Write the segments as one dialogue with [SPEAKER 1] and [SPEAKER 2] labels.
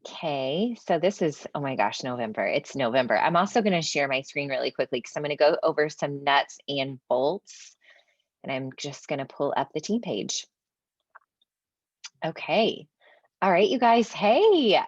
[SPEAKER 1] Okay, so this is, oh my gosh, November. It's November. I'm also going to share my screen really quickly because I'm going to go over some nuts and bolts, and I'm just going to pull up the team page. Okay. All right, you guys. Hey,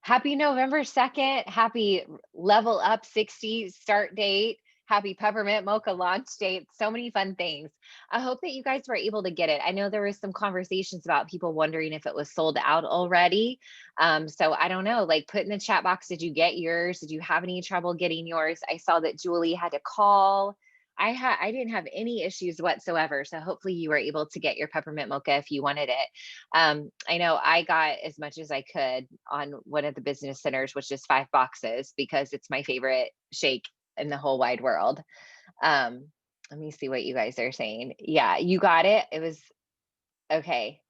[SPEAKER 1] happy November 2nd. Happy level up 60 start date. Happy peppermint mocha launch date. So many fun things. I hope that you guys were able to get it. I know there was some conversations about people wondering if it was sold out already. So I don't know, like put in the chat box, did you get yours? Did you have any trouble getting yours? I saw that Julie had to call. I didn't have any issues whatsoever. So hopefully you were able to get your peppermint mocha if you wanted it. I know I got as much as I could on one of the business centers, which is 5 boxes because it's my favorite shake in the whole wide world. Um, Let me see what you guys are saying. Yeah, you got it. It was okay.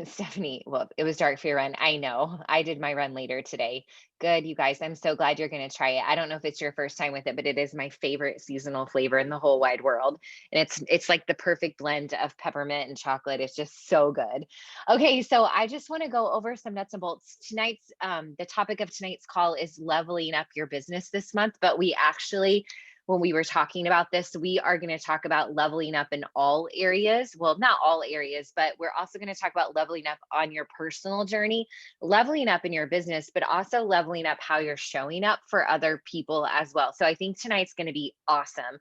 [SPEAKER 1] Stephanie, well, it was dark for your run. I know. I did my run later today. Good, you guys. I'm so glad you're going to try it. I don't know if it's your first time with it, but it is my favorite seasonal flavor in the whole wide world. And it's like the perfect blend of peppermint and chocolate. It's just so good. Okay, so I just want to go over some nuts and bolts. Tonight's the topic of tonight's call is leveling up your business this month, but we actually when we were talking about this, we are going to talk about leveling up in all areas. Well, not all areas, but we're also going to talk about leveling up on your personal journey, leveling up in your business, but also leveling up how you're showing up for other people as well. So I think tonight's going to be awesome.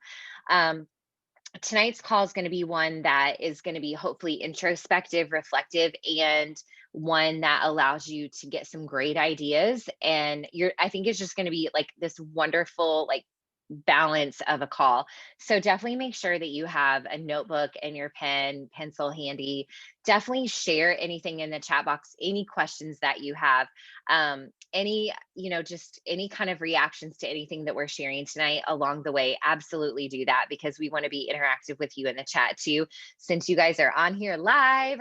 [SPEAKER 1] Tonight's call is going to be one that is going to be hopefully introspective, reflective, and one that allows you to get some great ideas. And I think it's just going to be like this wonderful, like balance of a call. So definitely make sure that you have a notebook and your pen, pencil handy. Definitely share anything in the chat box, any questions that you have, just any kind of reactions to anything that we're sharing tonight along the way. Absolutely do that because we want to be interactive with you in the chat too, since you guys are on here live.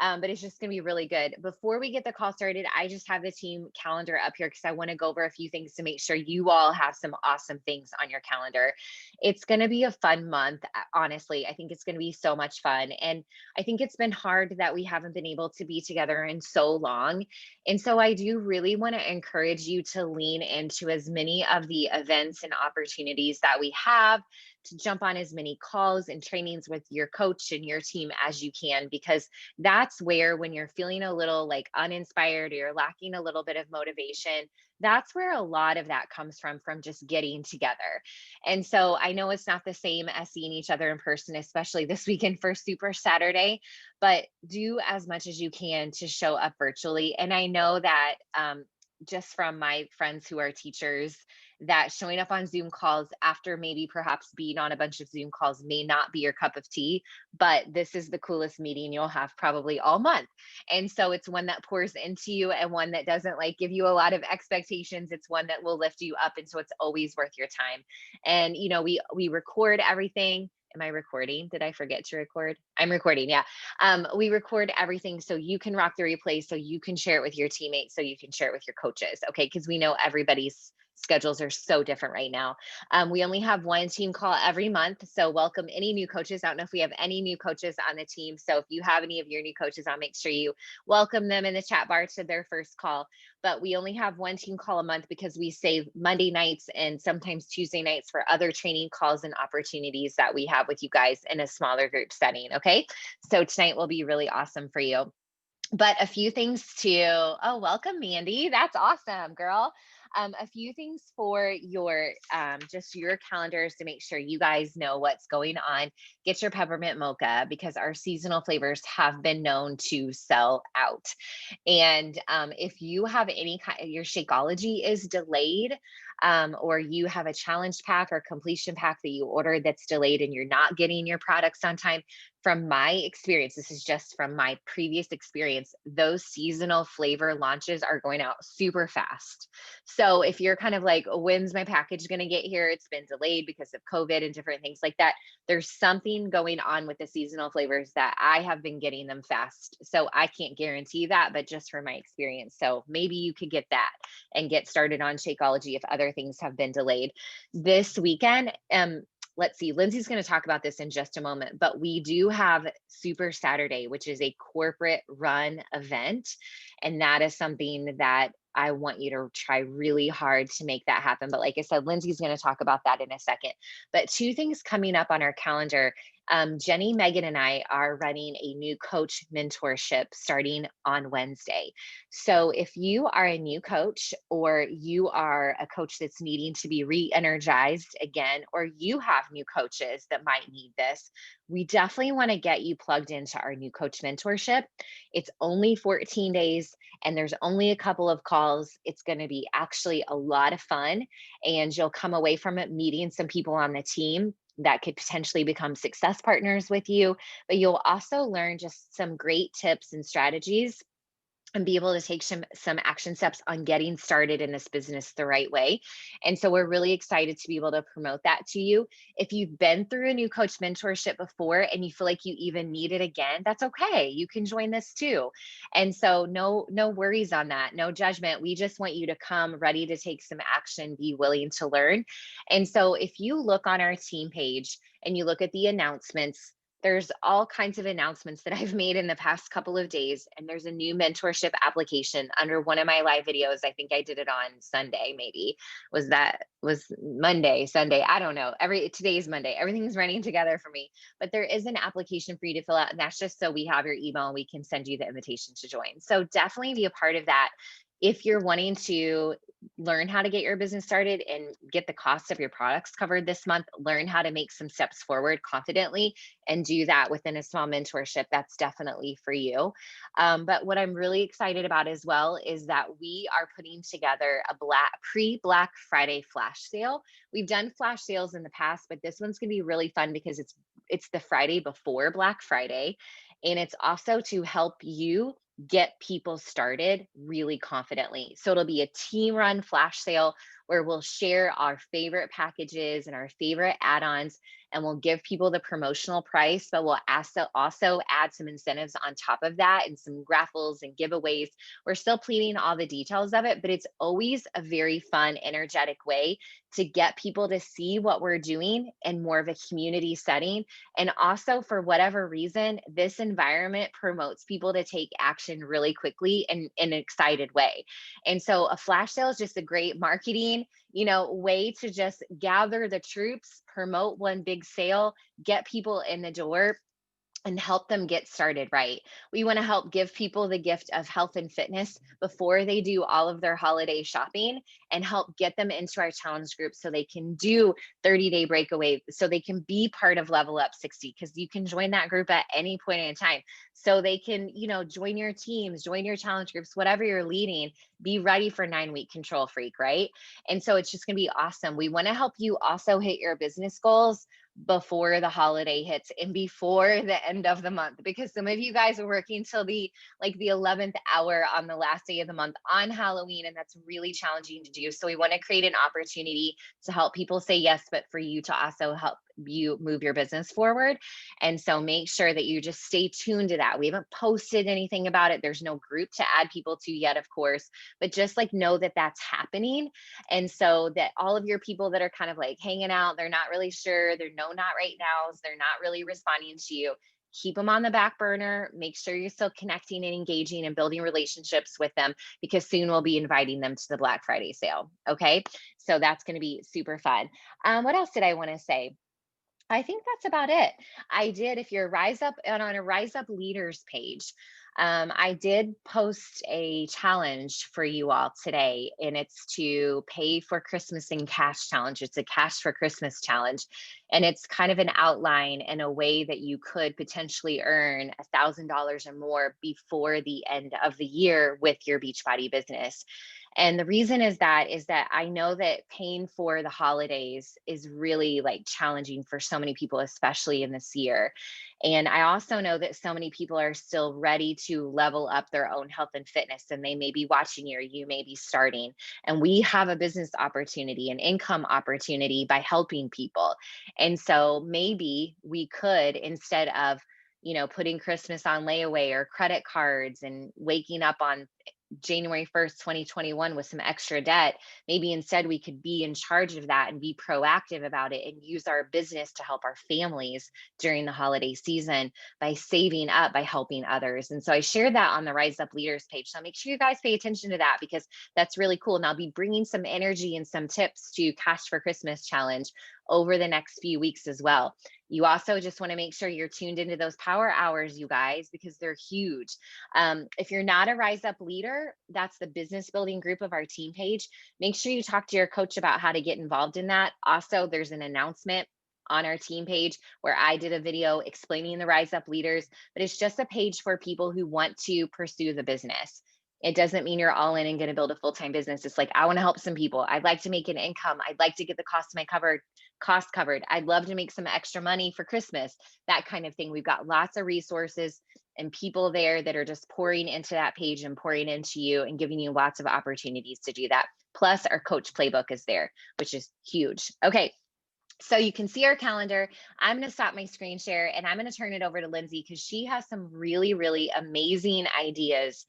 [SPEAKER 1] But it's just going to be really good. Before we get the call started, I just have the team calendar up here because I want to go over a few things to make sure you all have some awesome things on your calendar. It's going to be a fun month. Honestly, I think it's going to be so much fun. And I think it's been hard that we haven't been able to be together in so long. And so I do really want to encourage you to lean into as many of the events and opportunities that we have, to jump on as many calls and trainings with your coach and your team as you can, because that's where, when you're feeling a little like uninspired or you're lacking a little bit of motivation, that's where a lot of that comes from just getting together. And so I know it's not the same as seeing each other in person, especially this weekend for Super Saturday, but do as much as you can to show up virtually. And I know that just from my friends who are teachers, that showing up on Zoom calls after maybe perhaps being on a bunch of Zoom calls may not be your cup of tea, but this is the coolest meeting you'll have probably all month. And so it's one that pours into you and one that doesn't like give you a lot of expectations. It's one that will lift you up. And so it's always worth your time. And, we record everything. Am I recording? Did I forget to record? I'm recording. Yeah. We record everything so you can rock the replay, so you can share it with your teammates, so you can share it with your coaches. Okay. Because we know everybody's schedules are so different right now. We only have one team call every month. So welcome any new coaches. I don't know if we have any new coaches on the team. So if you have any of your new coaches, I'll make sure you welcome them in the chat bar to their first call. But we only have one team call a month because we save Monday nights and sometimes Tuesday nights for other training calls and opportunities that we have with you guys in a smaller group setting. Okay. So tonight will be really awesome for you. But a few things welcome, Mandy. That's awesome, girl. A few things for your just your calendars to make sure you guys know what's going on. Get your peppermint mocha because our seasonal flavors have been known to sell out. And if you have any kind, your Shakeology is delayed, or you have a challenge pack or completion pack that you ordered that's delayed and you're not getting your products on time, from my experience, this is just from my previous experience, those seasonal flavor launches are going out super fast. So if you're kind of like, when's my package going to get here? It's been delayed because of COVID and different things like that. There's something going on with the seasonal flavors that I have been getting them fast. So I can't guarantee that, but just from my experience. So maybe you could get that and get started on Shakeology if other things have been delayed. This weekend, let's see, Lindsay's going to talk about this in just a moment, but we do have Super Saturday, which is a corporate run event. And that is something that I want you to try really hard to make that happen. But like I said, Lindsay's going to talk about that in a second. But two things coming up on our calendar. Jenny, Megan, and I are running a new coach mentorship starting on Wednesday. So if you are a new coach, or you are a coach that's needing to be re-energized again, or you have new coaches that might need this, we definitely want to get you plugged into our new coach mentorship. It's only 14 days and there's only a couple of calls. It's going to be actually a lot of fun, and you'll come away from it meeting some people on the team that could potentially become success partners with you. But you'll also learn just some great tips and strategies and be able to take some action steps on getting started in this business the right way. And so we're really excited to be able to promote that to you. If you've been through a new coach mentorship before and you feel like you even need it again, that's okay. You can join this too. And so no worries on that. No judgment. We just want you to come ready to take some action, be willing to learn. And so if you look on our team page and you look at the announcements, there's all kinds of announcements that I've made in the past couple of days. And there's a new mentorship application under one of my live videos. I think I did it on Sunday, maybe. Was Monday, Sunday? I don't know. Today's Monday. Everything's running together for me. But there is an application for you to fill out. And that's just so we have your email and we can send you the invitation to join. So definitely be a part of that. If you're wanting to learn how to get your business started and get the cost of your products covered this month, learn how to make some steps forward confidently and do that within a small mentorship, that's definitely for you. But what I'm really excited about as well is that we are putting together a pre-Black Friday flash sale. We've done flash sales in the past, but this one's going to be really fun because it's the Friday before Black Friday. And it's also to help you get people started really confidently. So it'll be a team run flash sale where we'll share our favorite packages and our favorite add-ons, and we'll give people the promotional price, but we'll also add some incentives on top of that and some raffles and giveaways. We're still pleading all the details of it, but it's always a very fun, energetic way to get people to see what we're doing in more of a community setting. And also, for whatever reason, this environment promotes people to take action really quickly and in an excited way. And so a flash sale is just a great marketing, way to just gather the troops, promote one big sale, get people in the door, and help them get started right. We want to help give people the gift of health and fitness before they do all of their holiday shopping, and help get them into our challenge group so they can do 30-day breakaway, so they can be part of Level Up 60, because you can join that group at any point in time. So they can, join your teams, join your challenge groups, whatever you're leading, be ready for 9-week control freak, right? And so it's just going to be awesome. We want to help you also hit your business goals before the holiday hits and before the end of the month, because some of you guys are working till the 11th hour on the last day of the month on Halloween, and that's really challenging to do. So we want to create an opportunity to help people say yes, but for you to also help you move your business forward. And so make sure that you just stay tuned to that. We haven't posted anything about it. There's no group to add people to yet, of course, but just know that that's happening. And so that all of your people that are kind of hanging out, they're not really sure, they're not right now, they're not really responding to you, keep them on the back burner. Make sure you're still connecting and engaging and building relationships with them, because soon we'll be inviting them to the Black Friday sale. Okay. So that's going to be super fun. What else did I want to say? I think that's about it. If you're Rise Up and on a Rise Up Leaders page, I did post a challenge for you all today, and it's to pay for Christmas in cash challenge. It's a cash for Christmas challenge. And it's kind of an outline and a way that you could potentially earn $1,000 or more before the end of the year with your Beachbody business. And the reason is that I know that paying for the holidays is really challenging for so many people, especially in this year. And I also know that so many people are still ready to level up their own health and fitness, and they may be watching you, or you may be starting. And we have a business opportunity, an income opportunity by helping people. And so maybe we could, instead of putting Christmas on layaway or credit cards and waking up on January 1st, 2021 with some extra debt. Maybe instead we could be in charge of that and be proactive about it and use our business to help our families during the holiday season by saving up, by helping others. And so I shared that on the Rise Up Leaders page. So make sure you guys pay attention to that because that's really cool. And I'll be bringing some energy and some tips to Cash for Christmas Challenge over the next few weeks as well. You also just want to make sure you're tuned into those power hours, you guys, because they're huge. If you're not a Rise Up leader, that's the business building group of our team page. Make sure you talk to your coach about how to get involved in that. Also, there's an announcement on our team page where I did a video explaining the Rise Up leaders, but it's just a page for people who want to pursue the business. It doesn't mean you're all in and going to build a full-time business. It's like, I want to help some people. I'd like to make an income. I'd like to get the cost covered. I'd love to make some extra money for Christmas, that kind of thing. We've got lots of resources and people there that are just pouring into that page and pouring into you and giving you lots of opportunities to do that. Plus our coach playbook is there, which is huge. Okay. So you can see our calendar. I'm going to stop my screen share and I'm going to turn it over to Lindsay because she has some really, really amazing ideas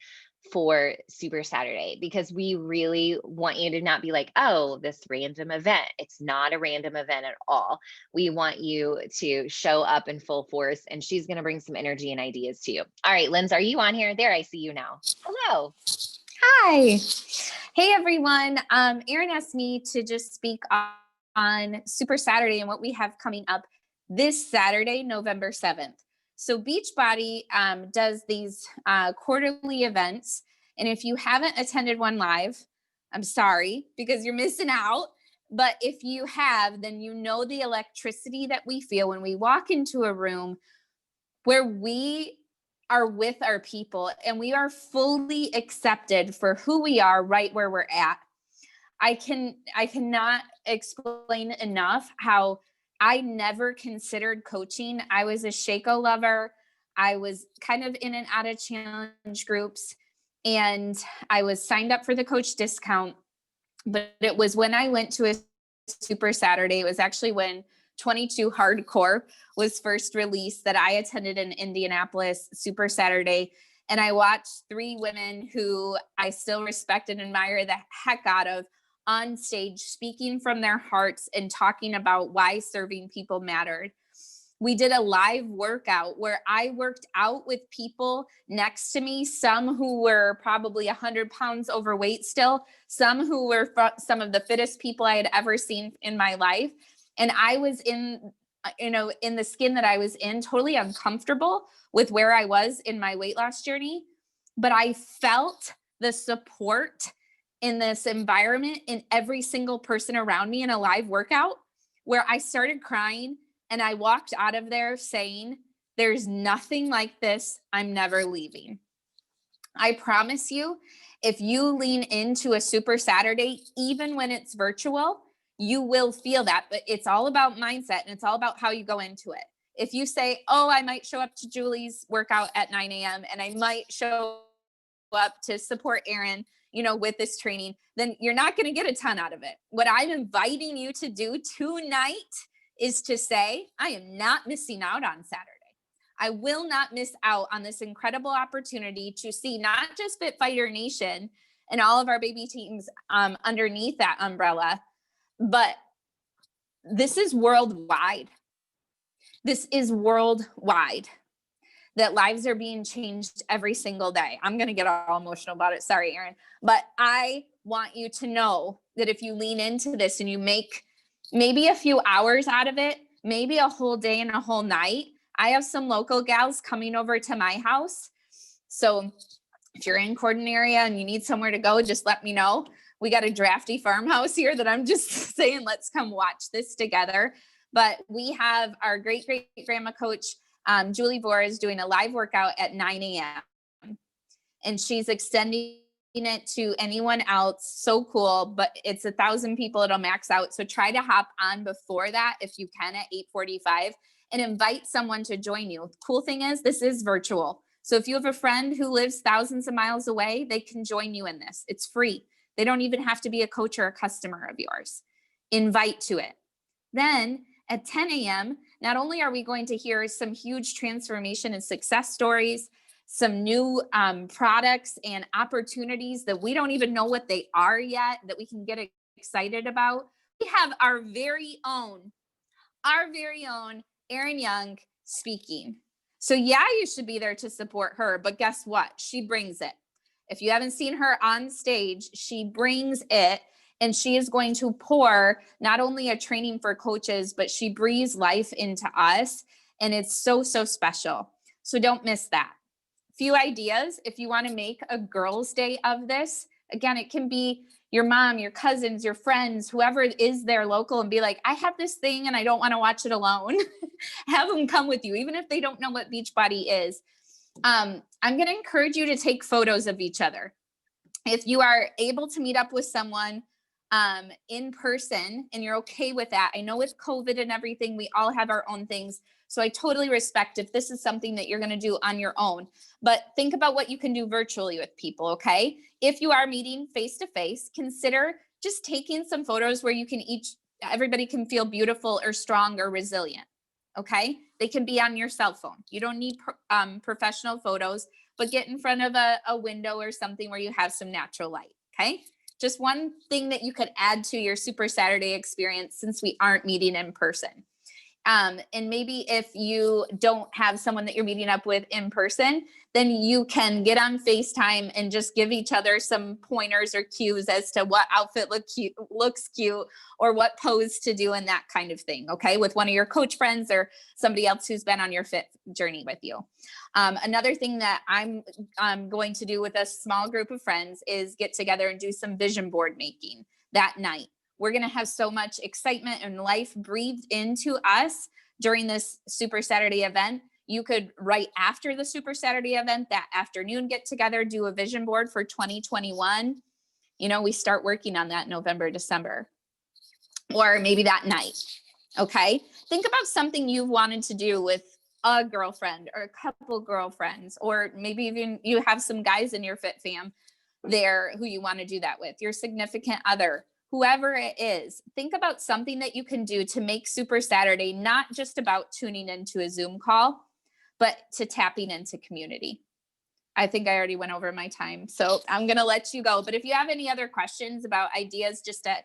[SPEAKER 1] for Super Saturday, because we really want you to not be like, oh, this random event. It's not a random event at all. We want you to show up in full force, and she's going to bring some energy and ideas to you. All right, Linz, are you on here? There, I see you now. Hello.
[SPEAKER 2] Hi. Hey, everyone. Erin asked me to just speak on Super Saturday and what we have coming up this Saturday, November 7th. So Beachbody does these quarterly events. And if you haven't attended one live, I'm sorry, because you're missing out. But if you have, then you know the electricity that we feel when we walk into a room where we are with our people and we are fully accepted for who we are right where we're at. I cannot explain enough how I never considered coaching. I was a Shaco lover. I was kind of in and out of challenge groups, and I was signed up for the coach discount. But it was when I went to a Super Saturday, it was actually when 22 Hardcore was first released, that I attended an Indianapolis Super Saturday. And I watched 3 women who I still respect and admire the heck out of on stage, speaking from their hearts and talking about why serving people mattered. We did a live workout where I worked out with people next to me, some who were probably 100 pounds overweight still, some who were some of the fittest people I had ever seen in my life. And I was in the skin that I was in, totally uncomfortable with where I was in my weight loss journey. But I felt the support in this environment in every single person around me in a live workout, where I started crying and I walked out of there saying, there's nothing like this. I'm never leaving. I promise you, if you lean into a Super Saturday, even when it's virtual, you will feel that. But it's all about mindset, and it's all about how you go into it. If you say, oh, I might show up to Julie's workout at 9 a.m. and I might show up to support Erin, with this training, then you're not going to get a ton out of it. What I'm inviting you to do tonight is to say, I am not missing out on Saturday. I will not miss out on this incredible opportunity to see not just Fit Fighter Nation and all of our baby teams underneath that umbrella, but this is worldwide. This is worldwide. That lives are being changed every single day. I'm going to get all emotional about it. Sorry, Erin. But I want you to know that if you lean into this and you make maybe a few hours out of it, maybe a whole day and a whole night. I have some local gals coming over to my house. So if you're in Courtney area and you need somewhere to go, just let me know. We got a drafty farmhouse here that I'm just saying, let's come watch this together. But we have our great grandma coach, Julie Boehrer, is doing a live workout at 9 a.m. and she's extending it to anyone else. So cool, but it's 1,000 people. It'll max out. So try to hop on before that if you can at 8:45 and invite someone to join you. The cool thing is this is virtual. So if you have a friend who lives thousands of miles away, they can join you in this. It's free. They don't even have to be a coach or a customer of yours. Invite to it. Then at 10 a.m., not only are we going to hear some huge transformation and success stories, some new products and opportunities that we don't even know what they are yet, that we can get excited about. We have our very own Erin Young speaking. So yeah, you should be there to support her, but guess what? She brings it. If you haven't seen her on stage, she brings it, and she is going to pour not only a training for coaches, but she breathes life into us, and it's so, so special. So don't miss that. Few ideas if you want to make a girls' day of this. Again, it can be your mom, your cousins, your friends, whoever is there local, and be like, I have this thing and I don't want to watch it alone. Have them come with you, even if they don't know what Beachbody is. I'm going to encourage you to take photos of each other. If you are able to meet up with someone in person and you're okay with that, I know with COVID and everything, we all have our own things. So I totally respect if this is something that you're going to do on your own, but think about what you can do virtually with people. Okay. If you are meeting face to face, consider just taking some photos where you can everybody can feel beautiful or strong or resilient. Okay. They can be on your cell phone. You don't need professional photos, but get in front of a window or something where you have some natural light. Okay. Just one thing that you could add to your Super Saturday experience since we aren't meeting in person. And maybe if you don't have someone that you're meeting up with in person, then you can get on FaceTime and just give each other some pointers or cues as to what outfit looks cute or what pose to do and that kind of thing. Okay. With one of your coach friends or somebody else who's been on your fit journey with you. Another thing that I'm going to do with a small group of friends is get together and do some vision board making that night. We're going to have so much excitement and life breathed into us during this Super Saturday event. You could, right after the Super Saturday event, that afternoon, get together, do a vision board for 2021. You know, we start working on that November, December, or maybe that night. Okay. Think about something you've wanted to do with a girlfriend or a couple girlfriends, or maybe even you have some guys in your fit fam there who you want to do that with, your significant other, whoever it is. Think about something that you can do to make Super Saturday not just about tuning into a Zoom call, but to tapping into community. I think I already went over my time, so I'm going to let you go. But if you have any other questions about ideas just to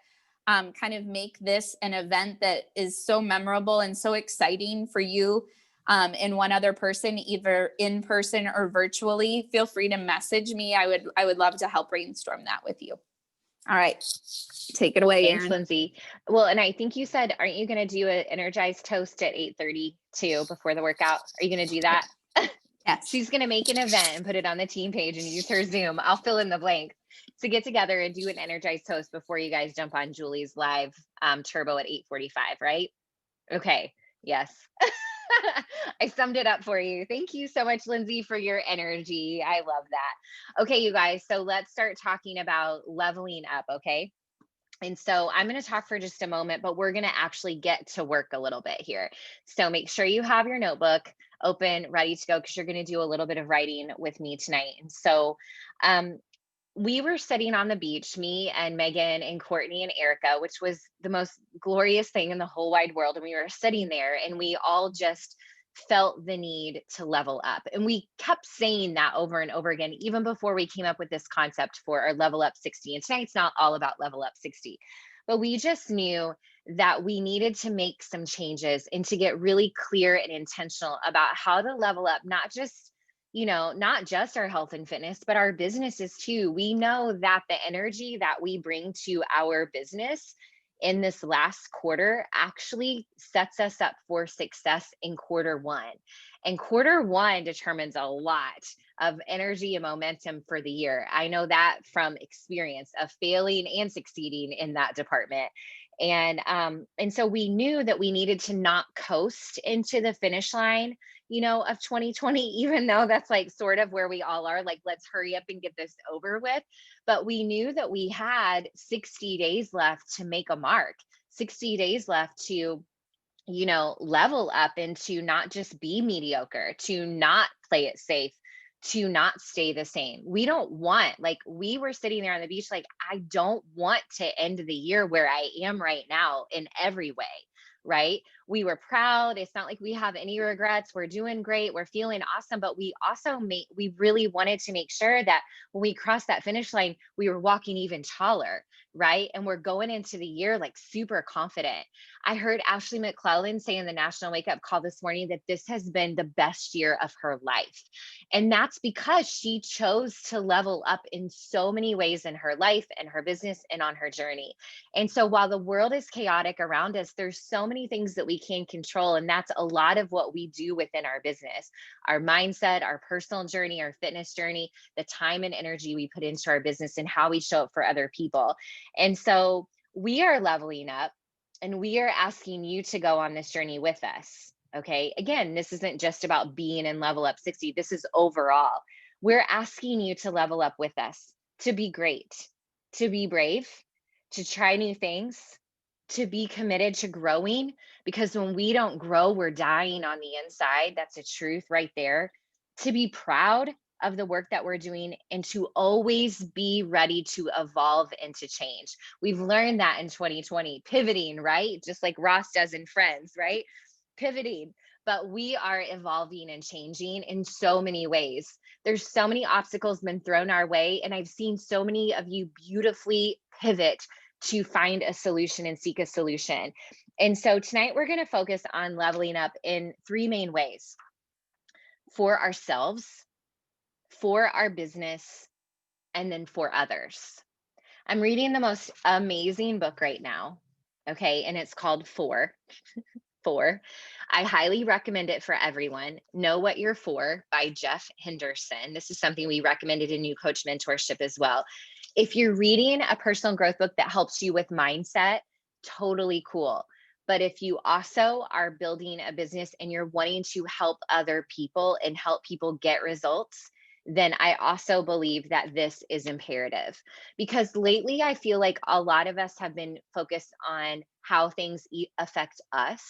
[SPEAKER 2] kind of make this an event that is so memorable and so exciting for you and one other person, either in person or virtually, feel free to message me. I would love to help brainstorm that with you. All right. Take it away,
[SPEAKER 1] Thanks,
[SPEAKER 2] Erin.
[SPEAKER 1] Lindsay. Well, and I think you said, aren't you going to do an energized toast at 8:30 too before the workout? Are you going to do that?
[SPEAKER 2] Yes.
[SPEAKER 1] She's going to make an event and put it on the team page and use her Zoom. I'll fill in the blank to get together and do an energized toast before you guys jump on Julie's live turbo at 8:45, right? Okay. Yes. I summed it up for you. Thank you so much, Lindsay, for your energy. I love that. Okay, you guys. So let's start talking about leveling up. Okay. And so I'm going to talk for just a moment, but we're going to actually get to work a little bit here. So make sure you have your notebook open, ready to go, because you're going to do a little bit of writing with me tonight. And so we were sitting on the beach, me and Megan and Courtney and Erika, which was the most glorious thing in the whole wide world. And we were sitting there and we all just felt the need to level up. And we kept saying that over and over again, even before we came up with this concept for our Level Up 60. And tonight's not all about Level Up 60, but we just knew that we needed to make some changes and to get really clear and intentional about how to level up, not just our health and fitness, but our businesses too. We know that the energy that we bring to our business in this last quarter actually sets us up for success in quarter one. And quarter one determines a lot of energy and momentum for the year. I know that from experience of failing and succeeding in that department. And so we knew that we needed to not coast into the finish line, of 2020, even though that's like sort of where we all are, like, let's hurry up and get this over with. But we knew that we had 60 days left to make a mark, 60 days left to, level up and to not just be mediocre, to not play it safe, to not stay the same. We don't want, like, we were sitting there on the beach, like, I don't want to end the year where I am right now in every way. Right? we were proud. It's not like we have any regrets. We're doing great. We're feeling awesome. But we also we really wanted to make sure that when we crossed that finish line, we were walking even taller, right? And we're going into the year like super confident. I heard Ashley McClellan say in the National Wake Up Call this morning that this has been the best year of her life. And that's because she chose to level up in so many ways in her life and her business and on her journey. And so while the world is chaotic around us, there's so many things that we can control. And that's a lot of what we do within our business, our mindset, our personal journey, our fitness journey, the time and energy we put into our business and how we show up for other people. And so we are leveling up and we are asking you to go on this journey with us. Okay. Again, this isn't just about being in Level Up 60. This is overall. We're asking you to level up with us, to be great, to be brave, to try new things, to be committed to growing. Because when we don't grow, we're dying on the inside. That's a truth right there. To be proud of the work that we're doing and to always be ready to evolve and to change. We've learned that in 2020, pivoting, right? Just like Ross does in Friends, right? Pivoting, but we are evolving and changing in so many ways. There's so many obstacles been thrown our way, and I've seen so many of you beautifully pivot to find a solution and seek a solution. And so tonight we're going to focus on leveling up in three main ways: for ourselves, for our business, and then for others. I'm reading the most amazing book right now. Okay. And it's called For. I highly recommend it for everyone. Know What You're For by Jeff Henderson. This is something we recommended in New Coach Mentorship as well. If you're reading a personal growth book that helps you with mindset, totally cool. But if you also are building a business and you're wanting to help other people and help people get results, then I also believe that this is imperative. Because lately I feel like a lot of us have been focused on how things affect us.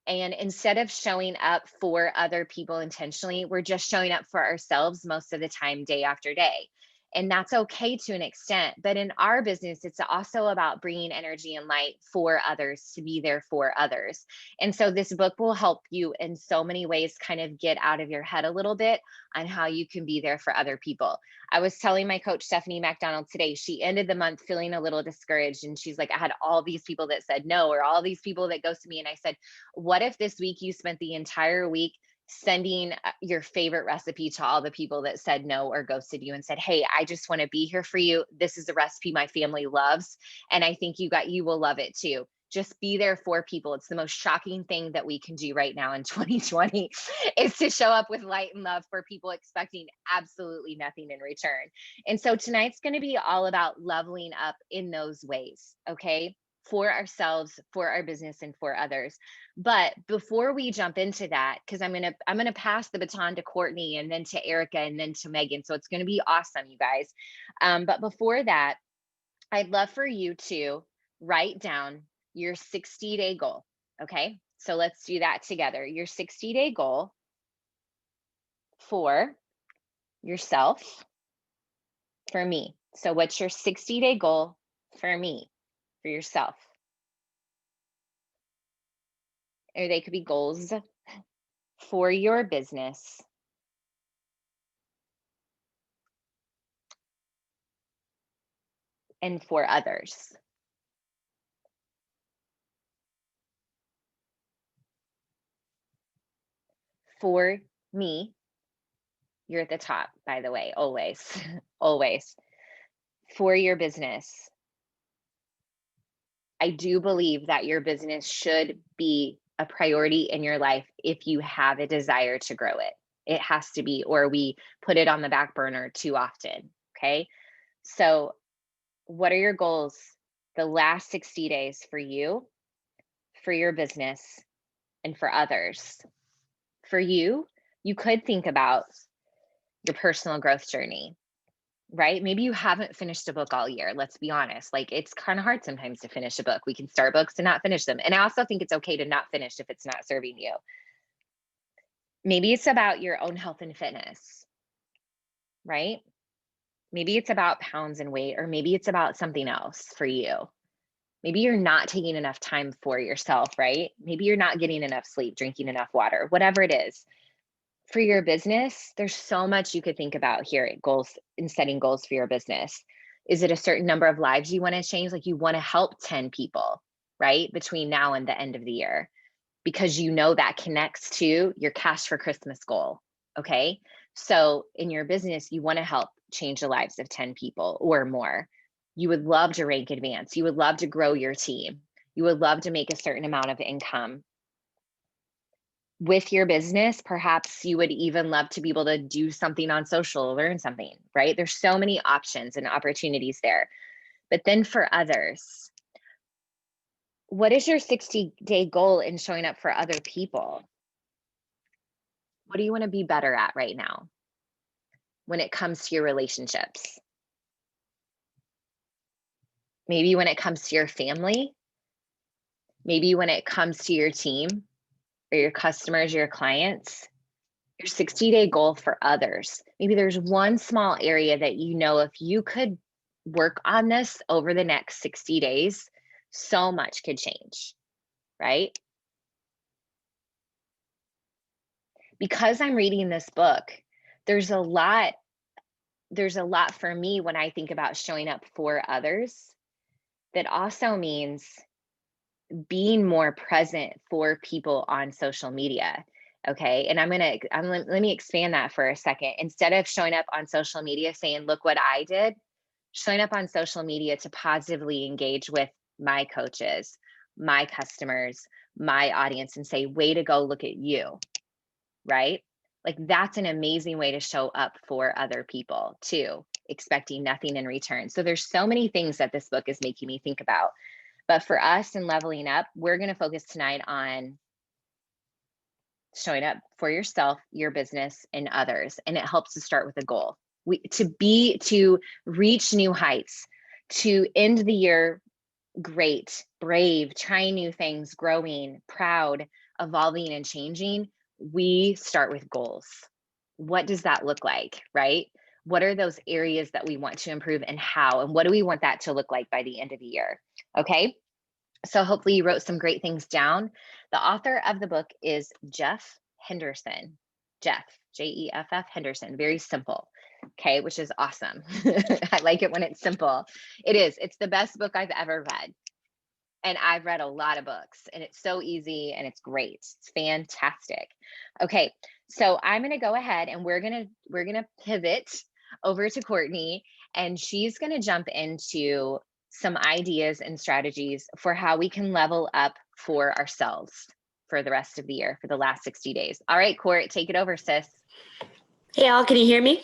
[SPEAKER 1] And instead of showing up for other people intentionally, we're just showing up for ourselves most of the time, day after day. And that's okay to an extent. But in our business, it's also about bringing energy and light for others, to be there for others. And so this book will help you in so many ways kind of get out of your head a little bit on how you can be there for other people. I was telling my coach, Stephanie McDonald, today, she ended the month feeling a little discouraged. And she's like, I had all these people that said no, or all these people that ghosted me. And I said, what if this week you spent the entire week sending your favorite recipe to all the people that said no or ghosted you and said, hey, I just want to be here for you. This is a recipe my family loves. And I think you will love it too. Just be there for people. It's the most shocking thing that we can do right now in 2020 is to show up with light and love for people expecting absolutely nothing in return. And so tonight's going to be all about leveling up in those ways. Okay. For ourselves, for our business, and for others. But before we jump into that, because I'm gonna pass the baton to Courtney and then to Erika and then to Megan. So it's gonna be awesome, you guys. But before that, I'd love for you to write down your 60-day goal. Okay. So let's do that together. Your 60-day goal for yourself, for me. So what's your 60-day goal for me, for yourself? Or they could be goals for your business and for others. For me, you're at the top, by the way, always, always. For your business, I do believe that your business should be a priority in your life if you have a desire to grow it. It has to be, or we put it on the back burner too often. Okay. So, what are your goals the last 60 days for you, for your business, and for others? For you, you could think about your personal growth journey, right? Maybe you haven't finished a book all year. Let's be honest. Like, it's kind of hard sometimes to finish a book. We can start books and not finish them. And I also think it's okay to not finish if it's not serving you. Maybe it's about your own health and fitness, right? Maybe it's about pounds and weight, or maybe it's about something else for you. Maybe you're not taking enough time for yourself, right? Maybe you're not getting enough sleep, drinking enough water, whatever it is. For your business, there's so much you could think about here at goals and setting goals for your business. Is it a certain number of lives you want to change? Like you want to help 10 people, right? Between now and the end of the year, because you know that connects to your cash for Christmas goal. Okay. So in your business, you want to help change the lives of 10 people or more. You would love to rank advance. You would love to grow your team. You would love to make a certain amount of income. With your business, perhaps you would even love to be able to do something on social, learn something, right? There's so many options and opportunities there. But then for others, what is your 60-day goal in showing up for other people? What do you want to be better at right now when it comes to your relationships? Maybe when it comes to your family, maybe when it comes to your team or your customers, your clients, your 60-day goal for others. Maybe there's one small area that you know if you could work on this over the next 60 days, so much could change, right? Because I'm reading this book, there's a lot for me when I think about showing up for others. That also means being more present for people on social media. Okay. And let me expand that for a second. Instead of showing up on social media saying, look what I did, showing up on social media to positively engage with my coaches, my customers, my audience, and say, way to go, look at you. Right? Like that's an amazing way to show up for other people too, expecting nothing in return. So there's so many things that this book is making me think about. But for us in leveling up, we're going to focus tonight on showing up for yourself, your business, and others. And it helps to start with a goal. To reach new heights, to end the year great, brave, trying new things, growing, proud, evolving, and changing. We start with goals. What does that look like, right? What are those areas that we want to improve and how? And what do we want that to look like by the end of the year? Okay. So hopefully you wrote some great things down. The author of the book is Jeff Henderson. Jeff, Jeff Henderson. Very simple. Okay, which is awesome. I like it when it's simple. It is. It's the best book I've ever read. And I've read a lot of books and it's so easy and it's great. It's fantastic. Okay, so I'm going to go ahead and we're going to pivot over to Courtney, and she's going to jump into some ideas and strategies for how we can level up for ourselves for the rest of the year, for the last 60 days. All right, Court, take it over, sis.
[SPEAKER 3] Hey, all, can you hear me?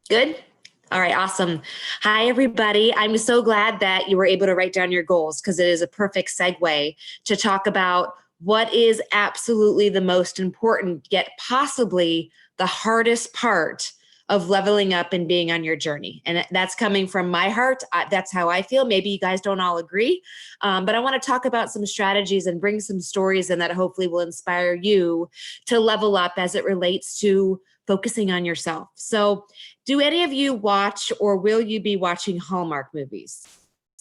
[SPEAKER 3] Good? All right, awesome. Hi, everybody. I'm so glad that you were able to write down your goals because it is a perfect segue to talk about what is absolutely the most important, yet possibly the hardest part of leveling up and being on your journey. And that's coming from my heart. That's how I feel. Maybe you guys don't all agree, but I want to talk about some strategies and bring some stories in that hopefully will inspire you to level up as it relates to focusing on yourself. So do any of you watch or will you be watching Hallmark movies?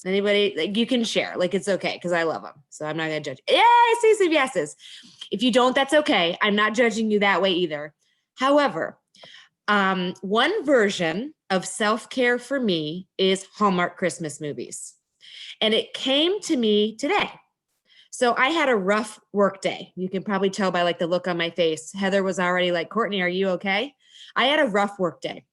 [SPEAKER 3] Anybody? Like, you can share, like it's okay because I love them. So I'm not going to judge. Yeah, I see some yeses. If you don't, that's okay. I'm not judging you that way either. However, one version of self-care for me is Hallmark Christmas movies. And it came to me today. So I had a rough work day. You can probably tell by like the look on my face. Heather was already like, Courtney, are you okay? I had a rough work day.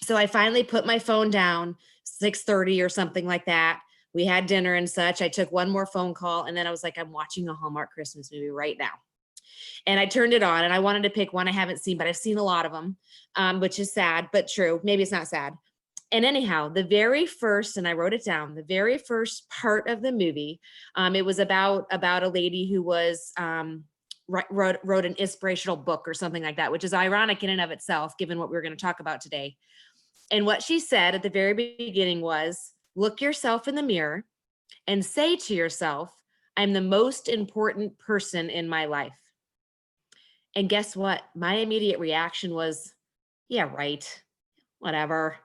[SPEAKER 3] So I finally put my phone down, 6:30 or something like that. We had dinner and such. I took one more phone call and then I was like, I'm watching a Hallmark Christmas movie right now. And I turned it on and I wanted to pick one I haven't seen, but I've seen a lot of them, which is sad, but true. Maybe it's not sad. And anyhow, the very first, and I wrote it down, the very first part of the movie, it was about a lady who was wrote an inspirational book or something like that, which is ironic in and of itself, given what we're going to talk about today. And what she said at the very beginning was, look yourself in the mirror and say to yourself, I'm the most important person in my life. And guess what? My immediate reaction was, yeah, right. Whatever.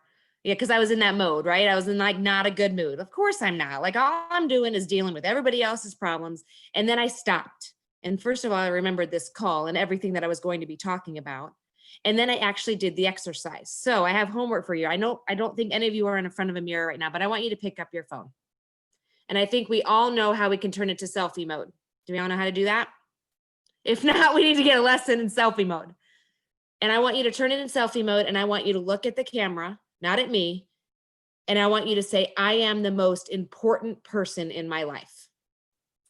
[SPEAKER 3] Yeah, because I was in that mode, right? I was in like not a good mood. Of course I'm not. Like all I'm doing is dealing with everybody else's problems. And then I stopped. And first of all, I remembered this call and everything that I was going to be talking about. And then I actually did the exercise. So I have homework for you. I don't think any of you are in front of a mirror right now, but I want you to pick up your phone. And I think we all know how we can turn it to selfie mode. Do we all know how to do that? If not, we need to get a lesson in selfie mode. And I want you to turn it in selfie mode, and I want you to look at the camera, not at me. And I want you to say, I am the most important person in my life.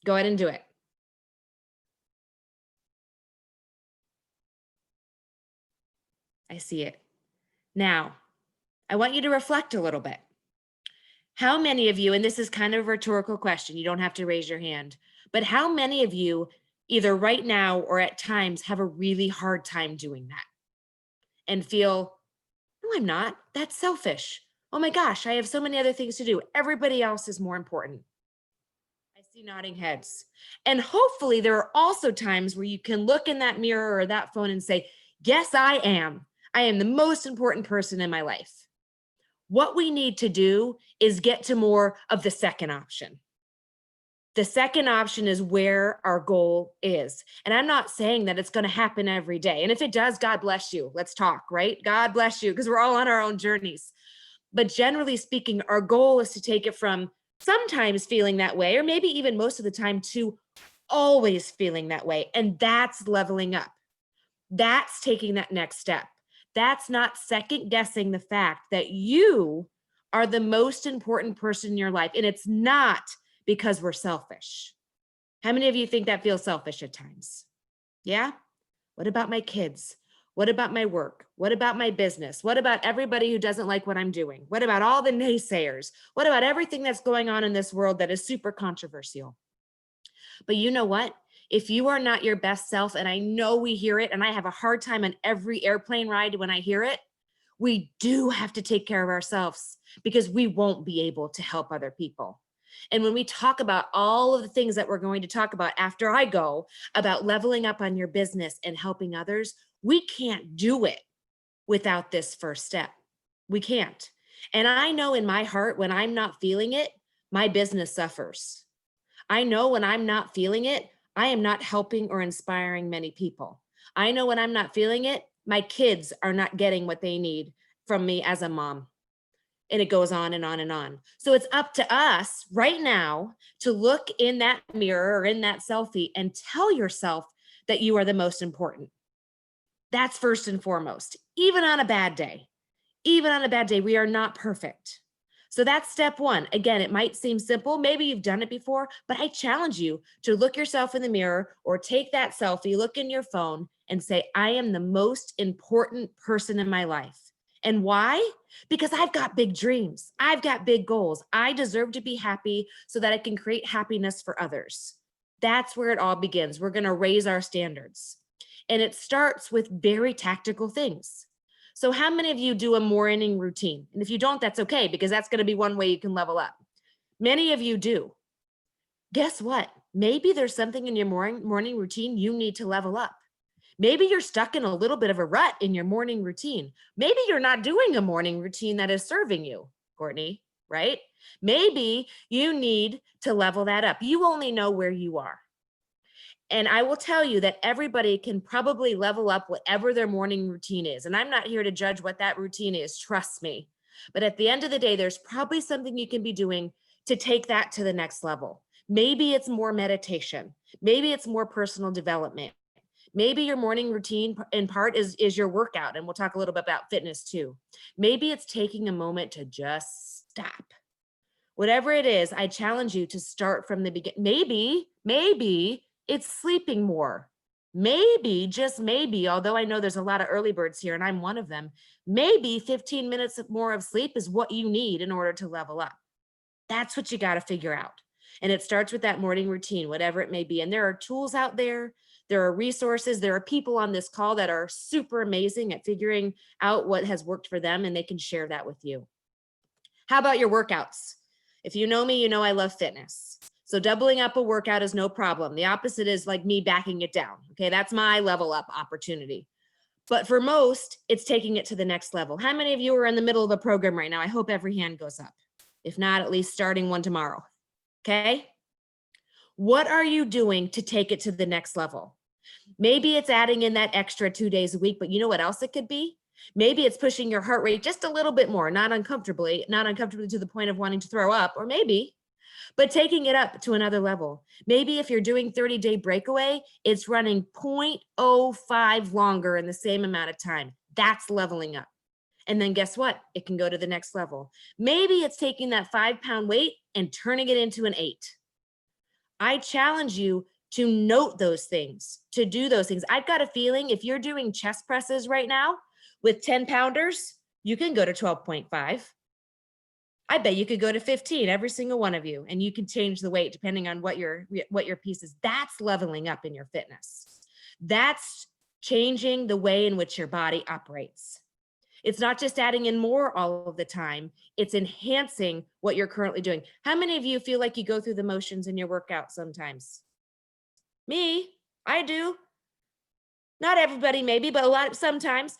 [SPEAKER 3] Go ahead and do it. I see it. Now, I want you to reflect a little bit. How many of you, and this is kind of a rhetorical question, you don't have to raise your hand, but how many of you, either right now or at times, have a really hard time doing that and feel, no, I'm not. That's selfish. Oh my gosh, I have so many other things to do. Everybody else is more important. I see nodding heads. And hopefully there are also times where you can look in that mirror or that phone and say, yes, I am. I am the most important person in my life. What we need to do is get to more of the second option. The second option is where our goal is. And I'm not saying that it's going to happen every day. And if it does, God bless you. Let's talk, right? God bless you, because we're all on our own journeys. But generally speaking, our goal is to take it from sometimes feeling that way, or maybe even most of the time, to always feeling that way. And that's leveling up. That's taking that next step. That's not second guessing the fact that you are the most important person in your life. And it's not because we're selfish. How many of you think that feels selfish at times? Yeah? What about my kids? What about my work? What about my business? What about everybody who doesn't like what I'm doing? What about all the naysayers? What about everything that's going on in this world that is super controversial? But you know what? If you are not your best self, and I know we hear it, and I have a hard time on every airplane ride when I hear it, we do have to take care of ourselves because we won't be able to help other people. And when we talk about all of the things that we're going to talk about after I go about leveling up on your business and helping others, we can't do it without this first step. We can't. And I know in my heart, when I'm not feeling it, my business suffers. I know when I'm not feeling it, I am not helping or inspiring many people. I know when I'm not feeling it, my kids are not getting what they need from me as a mom. And it goes on and on and on. So it's up to us right now to look in that mirror or in that selfie and tell yourself that you are the most important. That's first and foremost. Even on a bad day, we are not perfect. So that's step one. Again, it might seem simple. Maybe you've done it before, but I challenge you to look yourself in the mirror or take that selfie, look in your phone and say, I am the most important person in my life. And why? Because I've got big dreams. I've got big goals. I deserve to be happy so that I can create happiness for others. That's where it all begins. We're going to raise our standards. And it starts with very tactical things. So how many of you do a morning routine? And if you don't, that's okay, because that's going to be one way you can level up. Many of you do. Guess what? Maybe there's something in your morning routine you need to level up. Maybe you're stuck in a little bit of a rut in your morning routine. Maybe you're not doing a morning routine that is serving you, Courtney, right? Maybe you need to level that up. You only know where you are. And I will tell you that everybody can probably level up whatever their morning routine is. And I'm not here to judge what that routine is, trust me. But at the end of the day, there's probably something you can be doing to take that to the next level. Maybe it's more meditation. Maybe it's more personal development. Maybe your morning routine in part is your workout. And we'll talk a little bit about fitness too. Maybe it's taking a moment to just stop. Whatever it is, I challenge you to start from the beginning. Maybe it's sleeping more. Maybe, just maybe, although I know there's a lot of early birds here and I'm one of them, maybe 15 minutes more of sleep is what you need in order to level up. That's what you got to figure out. And it starts with that morning routine, whatever it may be. And there are tools out there. There are resources. There are people on this call that are super amazing at figuring out what has worked for them, and they can share that with you. How about your workouts? If you know me, you know I love fitness. So doubling up a workout is no problem. The opposite is like me backing it down. Okay, that's my level up opportunity. But for most, it's taking it to the next level. How many of you are in the middle of a program right now? I hope every hand goes up. If not, at least starting one tomorrow. Okay? What are you doing to take it to the next level? Maybe it's adding in that extra 2 days a week, but you know what else it could be? Maybe it's pushing your heart rate just a little bit more, not uncomfortably to the point of wanting to throw up, or maybe, but taking it up to another level. Maybe if you're doing 30-day breakaway, it's running 0.05 longer in the same amount of time. That's leveling up. And then guess what? It can go to the next level. Maybe it's taking that 5-pound weight and turning it into an 8. I challenge you to note those things, to do those things. I've got a feeling if you're doing chest presses right now with 10 pounders, you can go to 12.5. I bet you could go to 15, every single one of you, and you can change the weight depending on what your piece is. That's leveling up in your fitness. That's changing the way in which your body operates. It's not just adding in more all of the time, it's enhancing what you're currently doing. How many of you feel like you go through the motions in your workout sometimes? Me, I do. Not everybody maybe, but sometimes.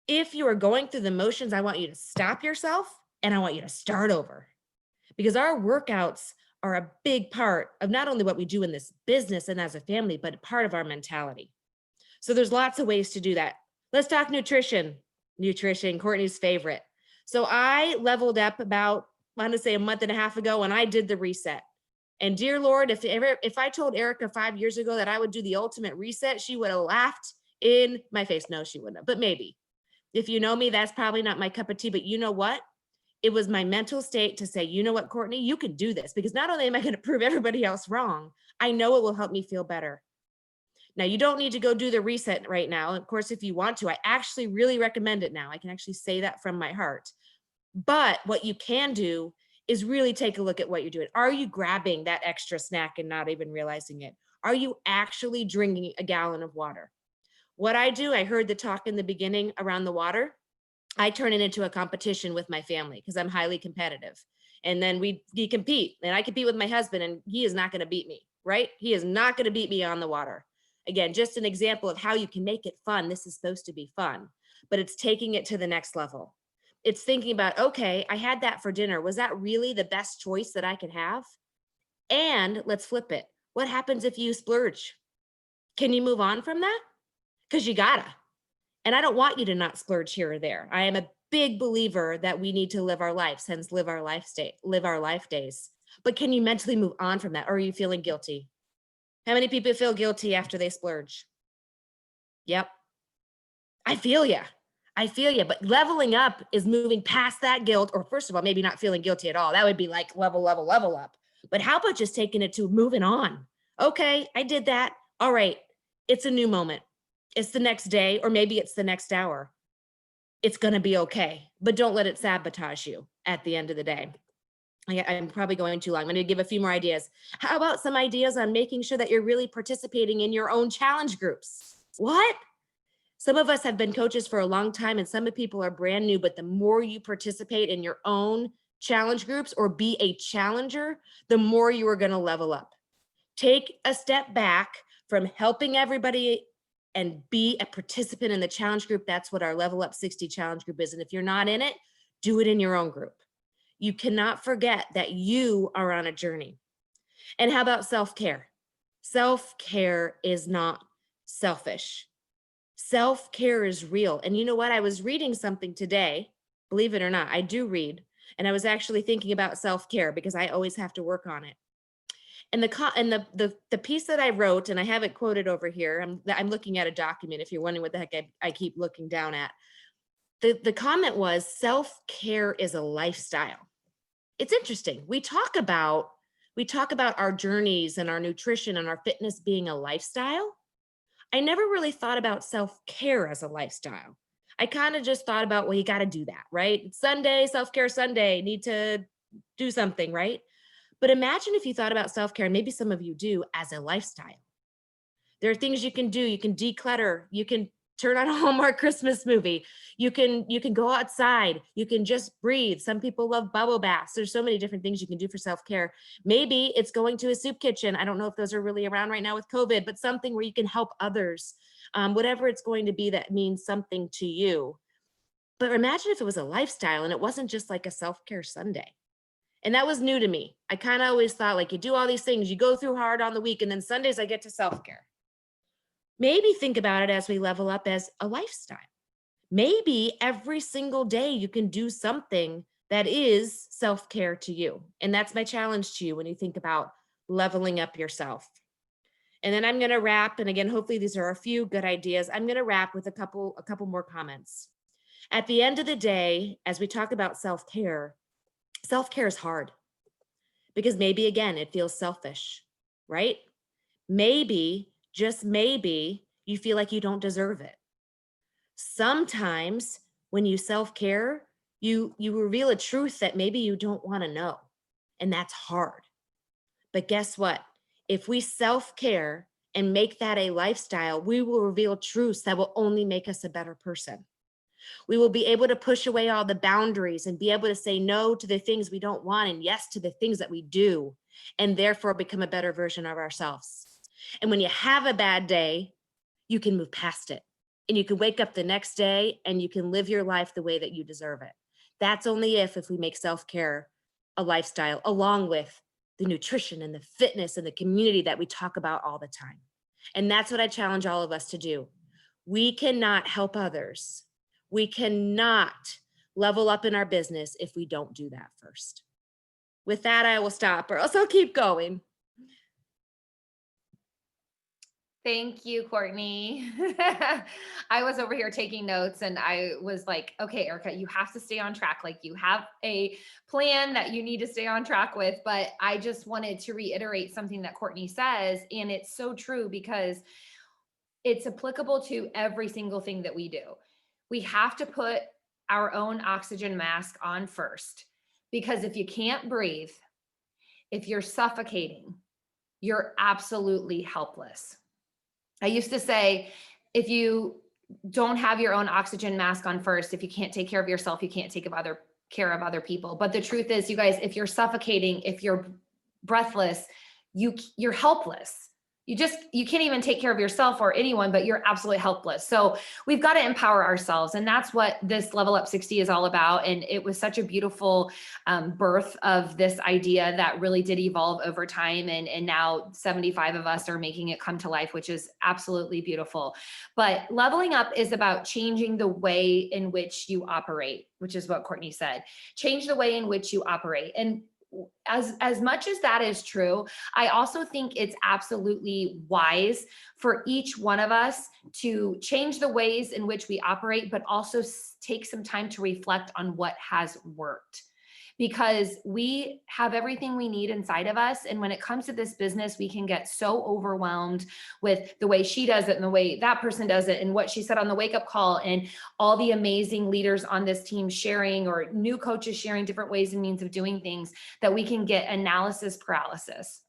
[SPEAKER 3] If you are going through the motions, I want you to stop yourself and I want you to start over, because our workouts are a big part of not only what we do in this business and as a family, but part of our mentality. So there's lots of ways to do that. Let's talk nutrition. Nutrition, Courtney's favorite. So I leveled up about, I want to say a month and a half ago, and I did the reset. And dear Lord, if I told Erika 5 years ago that I would do the ultimate reset, she would have laughed in my face. No, she wouldn't have, but maybe. If you know me, that's probably not my cup of tea, but you know what? It was my mental state to say, you know what, Courtney, you can do this, because not only am I going to prove everybody else wrong, I know it will help me feel better. Now, you don't need to go do the reset right now. Of course, if you want to, I actually really recommend it now. I can actually say that from my heart. But what you can do is really take a look at what you're doing. Are you grabbing that extra snack and not even realizing it? Are you actually drinking a gallon of water? What I do, I heard the talk in the beginning around the water. I turn it into a competition with my family because I'm highly competitive. And then we compete, and I compete with my husband, and he is not going to beat me, right? He is not going to beat me on the water. Again, just an example of how you can make it fun. This is supposed to be fun, but it's taking it to the next level. It's thinking about, okay, I had that for dinner. Was that really the best choice that I could have? And let's flip it. What happens if you splurge? Can you move on from that? Because you gotta. And I don't want you to not splurge here or there. I am a big believer that we need to live our lives, hence live our life days. But can you mentally move on from that? Or are you feeling guilty? How many people feel guilty after they splurge? Yep. I feel you. But leveling up is moving past that guilt, or first of all, maybe not feeling guilty at all. That would be like level up. But how about just taking it to moving on? Okay, I did that. All right, it's a new moment. It's the next day, or maybe it's the next hour. It's going to be okay, but don't let it sabotage you at the end of the day. I'm probably going too long. I'm going to give a few more ideas. How about some ideas on making sure that you're really participating in your own challenge groups? What? Some of us have been coaches for a long time, and some people are brand new, but the more you participate in your own challenge groups or be a challenger, the more you are going to level up. Take a step back from helping everybody and be a participant in the challenge group. That's what our Level Up 60 challenge group is. And if you're not in it, do it in your own group. You cannot forget that you are on a journey. And how about self-care? Self-care is not selfish. Self-care is real. And you know what? I was reading something today, believe it or not, I do read. And I was actually thinking about self-care because I always have to work on it. And the piece that I wrote, and I have it quoted over here, I'm looking at a document, if you're wondering what the heck I keep looking down at. The comment was, self-care is a lifestyle. It's interesting. We talk about our journeys and our nutrition and our fitness being a lifestyle. I never really thought about self-care as a lifestyle. I kind of just thought about, well, you got to do that, right? It's Sunday, self-care Sunday, need to do something, right? But imagine if you thought about self-care, and maybe some of you do, as a lifestyle. There are things you can do. You can declutter. You can turn on a Hallmark Christmas movie. You can go outside. You can just breathe. Some people love bubble baths. There's so many different things you can do for self-care. Maybe it's going to a soup kitchen. I don't know if those are really around right now with COVID, but something where you can help others. Whatever it's going to be that means something to you. But imagine if it was a lifestyle and it wasn't just like a self-care Sunday. And that was new to me. I kind of always thought like you do all these things, you go through hard on the week, and then Sundays I get to self-care. Maybe think about it as we level up as a lifestyle. Maybe every single day you can do something that is self-care to you. And that's my challenge to you when you think about leveling up yourself. And then I'm going to wrap. And again, hopefully these are a few good ideas. I'm going to wrap with a couple more comments. At the end of the day, as we talk about self-care is hard because maybe, again, it feels selfish, right? Maybe, just maybe, you feel like you don't deserve it. Sometimes when you self-care, you reveal a truth that maybe you don't want to know, and that's hard. But guess what? If we self-care and make that a lifestyle, we will reveal truths that will only make us a better person. We will be able to push away all the boundaries and be able to say no to the things we don't want and yes to the things that we do, and therefore become a better version of ourselves. And when you have a bad day, you can move past it. And you can wake up the next day and you can live your life the way that you deserve it. That's only if we make self-care a lifestyle, along with the nutrition and the fitness and the community that we talk about all the time. And that's what I challenge all of us to do. We cannot help others. We cannot level up in our business if we don't do that first. With that, I will stop, or else I'll keep going.
[SPEAKER 2] Thank you, Courtney. I was over here taking notes and I was like, okay, Erika, you have to stay on track. Like you have a plan that you need to stay on track with, but I just wanted to reiterate something that Courtney says. And it's so true because it's applicable to every single thing that we do. We have to put our own oxygen mask on first, because if you can't breathe, if you're suffocating, you're absolutely helpless. I used to say, if you don't have your own oxygen mask on first, if you can't take care of yourself, you can't take care of other people. But the truth is, you guys, if you're suffocating, if you're breathless, you're helpless. You can't even take care of yourself or anyone, but you're absolutely helpless. So we've got to empower ourselves. And that's what this Level Up 60 is all about. And it was such a beautiful birth of this idea that really did evolve over time. And now 75 of us are making it come to life, which is absolutely beautiful. But leveling up is about changing the way in which you operate, which is what Courtney said. Change the way in which you operate. And as much as that is true, I also think it's absolutely wise for each one of us to change the ways in which we operate, but also take some time to reflect on what has worked. Because we have everything we need inside of us. And when it comes to this business, we can get so overwhelmed with the way she does it and the way that person does it and what she said on the wake up call and all the amazing leaders on this team sharing, or new coaches sharing different ways and means of doing things, that we can get analysis paralysis.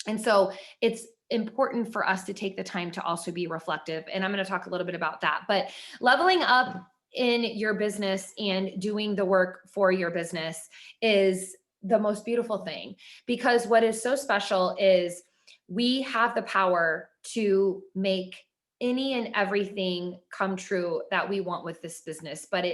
[SPEAKER 2] And so it's important for us to take the time to also be reflective. And I'm going to talk a little bit about that. But leveling up in your business and doing the work for your business is the most beautiful thing, because what is so special is we have the power to make any and everything come true that we want with this business. But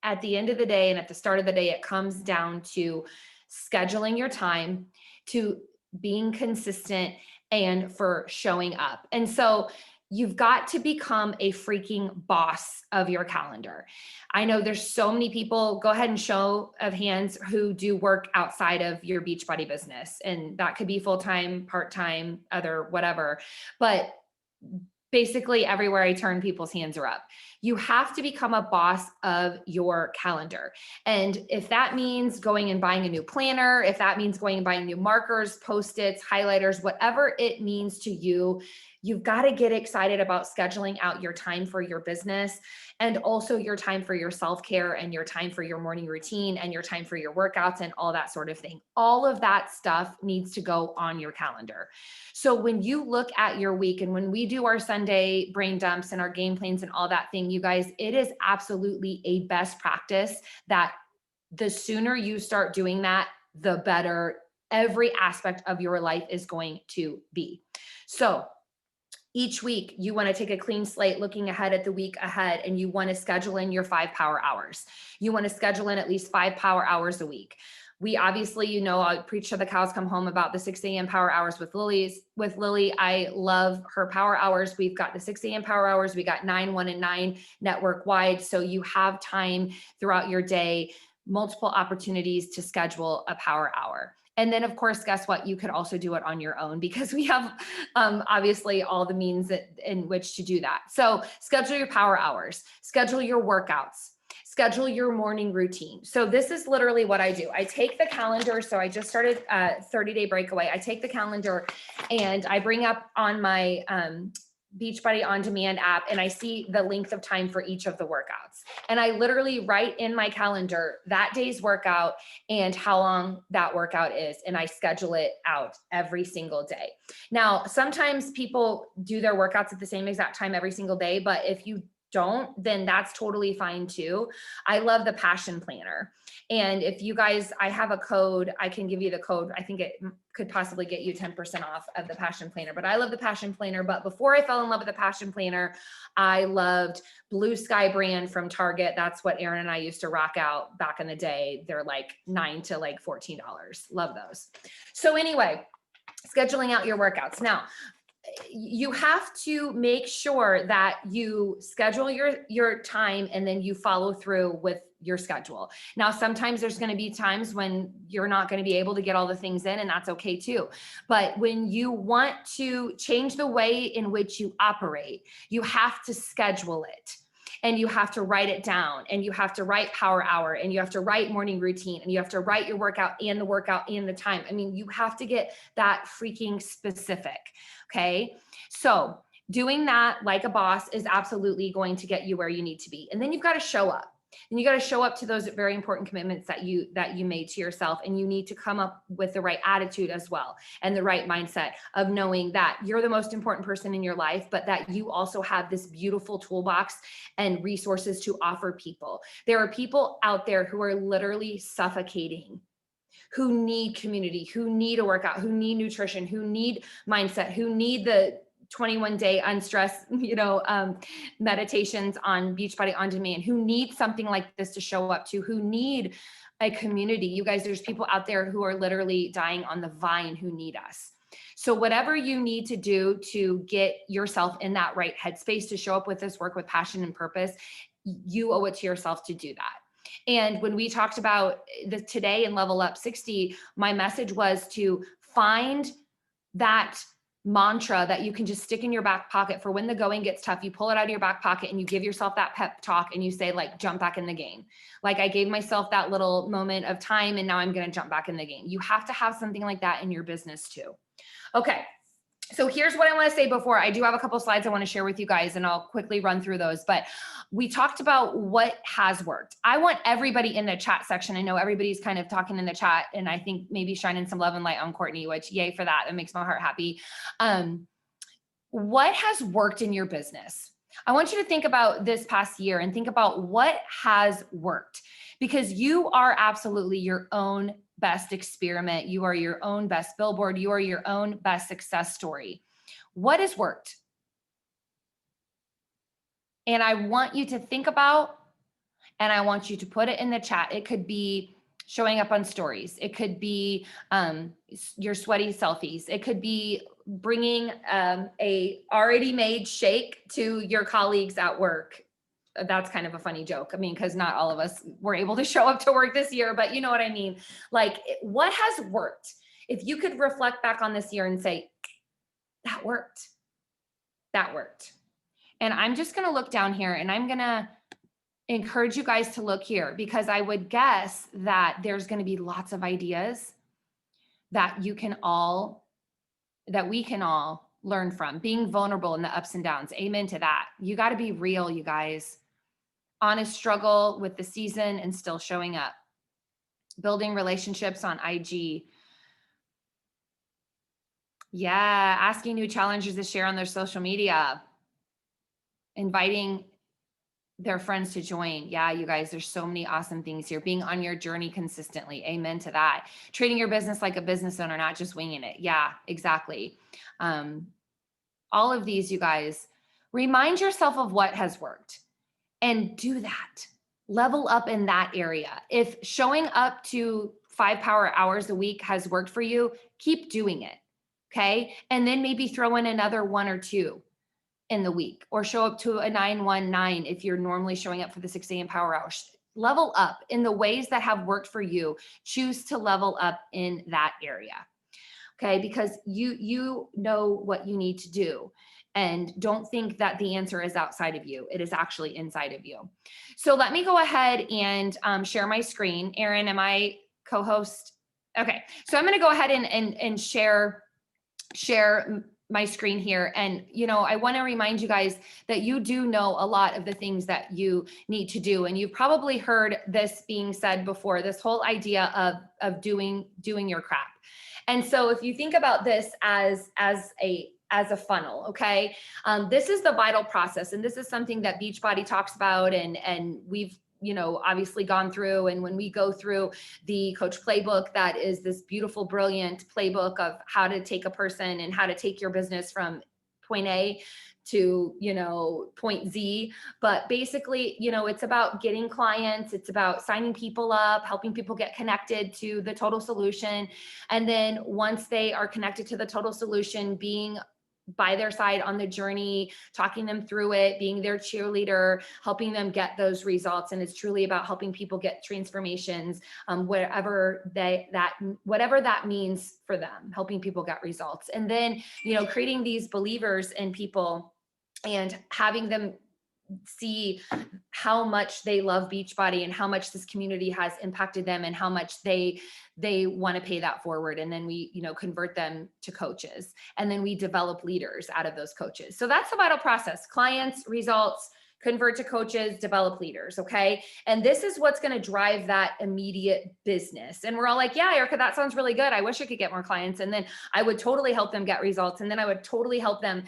[SPEAKER 2] at the end of the day and at the start of the day, it comes down to scheduling your time, to being consistent, and for showing up. And so you've got to become a freaking boss of your calendar. I know there's so many people, go ahead and show of hands, who do work outside of your Beachbody business. And that could be full-time, part-time, other, whatever. But basically everywhere I turn, people's hands are up. You have to become a boss of your calendar. And if that means going and buying a new planner, if that means going and buying new markers, Post-its, highlighters, whatever it means to you,
[SPEAKER 4] You've got to get excited about scheduling out your time for your business, and also your time for your self-care, and your time for your morning routine, and your time for your workouts and all that sort of thing. All of that stuff needs to go on your calendar. So when you look at your week, and when we do our Sunday brain dumps and our game plans and all that thing, you guys, it is absolutely a best practice that the sooner you start doing that, the better every aspect of your life is going to be. So each week, you want to take a clean slate looking ahead at the week ahead, and you want to schedule in your 5 power hours. You want to schedule in at least 5 power hours a week. We obviously, I preach till the cows come home about the 6 a.m. power hours with Lily. I love her power hours. We've got the 6 a.m. power hours. We got 9, 1, and 9 network wide. So you have time throughout your day, multiple opportunities to schedule a power hour. And then, of course, guess what? You could also do it on your own, because we have obviously all the means in which to do that. So schedule your power hours, schedule your workouts, schedule your morning routine. So this is literally what I do. I take the calendar. So I just started a 30-day breakaway. I take the calendar and I bring up on my Beachbody On Demand app, and I see the length of time for each of the workouts. And I literally write in my calendar that day's workout and how long that workout is. And I schedule it out every single day. Now, sometimes people do their workouts at the same exact time every single day, but if you don't, then that's totally fine too. I love the Passion Planner. And if you guys, I have a code, I can give you the code. I think it could possibly get you 10% off of the Passion Planner, but I love the Passion Planner. But before I fell in love with the Passion Planner, I loved Blue Sky brand from Target. That's what Aaron and I used to rock out back in the day. They're like $9 to like $14. Love those. So anyway, scheduling out your workouts. Now, you have to make sure that you schedule your time and then you follow through with your schedule. Now, sometimes there's going to be times when you're not going to be able to get all the things in, and that's okay too. But when you want to change the way in which you operate, you have to schedule it. And you have to write it down, and you have to write power hour, and you have to write morning routine, and you have to write your workout and the time. I mean, you have to get that freaking specific. Okay. So doing that like a boss is absolutely going to get you where you need to be. And then you've got to show up. And you got to show up to those very important commitments that you made to yourself. And you need to come up with the right attitude as well, and the right mindset of knowing that you're the most important person in your life, but that you also have this beautiful toolbox and resources to offer people. There are people out there who are literally suffocating, who need community, who need a workout, who need nutrition, who need mindset, who need the 21-day unstressed, meditations on Beachbody On Demand, who need something like this to show up to, who need a community. You guys, there's people out there who are literally dying on the vine who need us. So whatever you need to do to get yourself in that right headspace to show up with this work with passion and purpose, you owe it to yourself to do that. And when we talked about today in Level Up 60, my message was to find that mantra that you can just stick in your back pocket for when the going gets tough. You pull it out of your back pocket and you give yourself that pep talk and you say, like, jump back in the game. Like, I gave myself that little moment of time and now I'm going to jump back in the game. You have to have something like that in your business too. Okay. So here's what I want to say before. I do have a couple slides I want to share with you guys, and I'll quickly run through those. But we talked about what has worked. I want everybody in the chat section. I know everybody's kind of talking in the chat, and I think maybe shining some love and light on Courtney, which yay for that. It makes my heart happy. What has worked in your business? I want you to think about this past year and think about what has worked, because you are absolutely your own best experiment. You are your own best billboard. You are your own best success story. What has worked? And I want you to think about, and I want you to put it in the chat. It could be showing up on stories. It could be your sweaty selfies. It could be bringing a already made shake to your colleagues at work. That's kind of a funny joke. I mean, because not all of us were able to show up to work this year, but you know what I mean? Like, what has worked? If you could reflect back on this year and say, that worked. That worked. And I'm just going to look down here and I'm going to encourage you guys to look here, because I would guess that there's going to be lots of ideas that we can all learn from, being vulnerable in the ups and downs. Amen to that. You got to be real, you guys. Honest struggle with the season and still showing up. Building relationships on IG. Yeah, asking new challengers to share on their social media. Inviting their friends to join. Yeah, you guys, there's so many awesome things here. Being on your journey consistently. Amen to that. Treating your business like a business owner, not just winging it. Yeah, exactly. All of these, you guys, remind yourself of what has worked and do that. Level up in that area. If showing up to 5 power hours a week has worked for you, keep doing it. Okay. And then maybe throw in another 1 or 2 in the week, or show up to a 919 if you're normally showing up for the 6 a.m. power hours. Level up in the ways that have worked for you. Choose to level up in that area. Okay, because you know what you need to do. And don't think that the answer is outside of you. It is actually inside of you. So let me go ahead and share my screen. Erin, am I co-host? Okay, so I'm going to go ahead and share my screen here. And, I want to remind you guys that you do know a lot of the things that you need to do. And you've probably heard this being said before, this whole idea of doing your crap. And so if you think about this as a funnel, okay, this is the vital process. And this is something that Beachbody talks about, and we've obviously gone through. And when we go through the coach playbook, that is this beautiful, brilliant playbook of how to take a person and how to take your business from point A to, point Z. But basically, it's about getting clients. It's about signing people up, helping people get connected to the total solution. And then once they are connected to the total solution, being by their side on the journey, talking them through it, being their cheerleader, helping them get those results. And it's truly about helping people get transformations, whatever that means for them, helping people get results. And then, creating these believers in people and having them see how much they love Beachbody and how much this community has impacted them and how much they want to pay that forward. And then we, convert them to coaches, and then we develop leaders out of those coaches. So that's the vital process: clients, results, convert to coaches, develop leaders. Okay. And this is what's going to drive that immediate business. And we're all like, yeah, Erika, that sounds really good. I wish I could get more clients. And then I would totally help them get results. And then I would totally help them,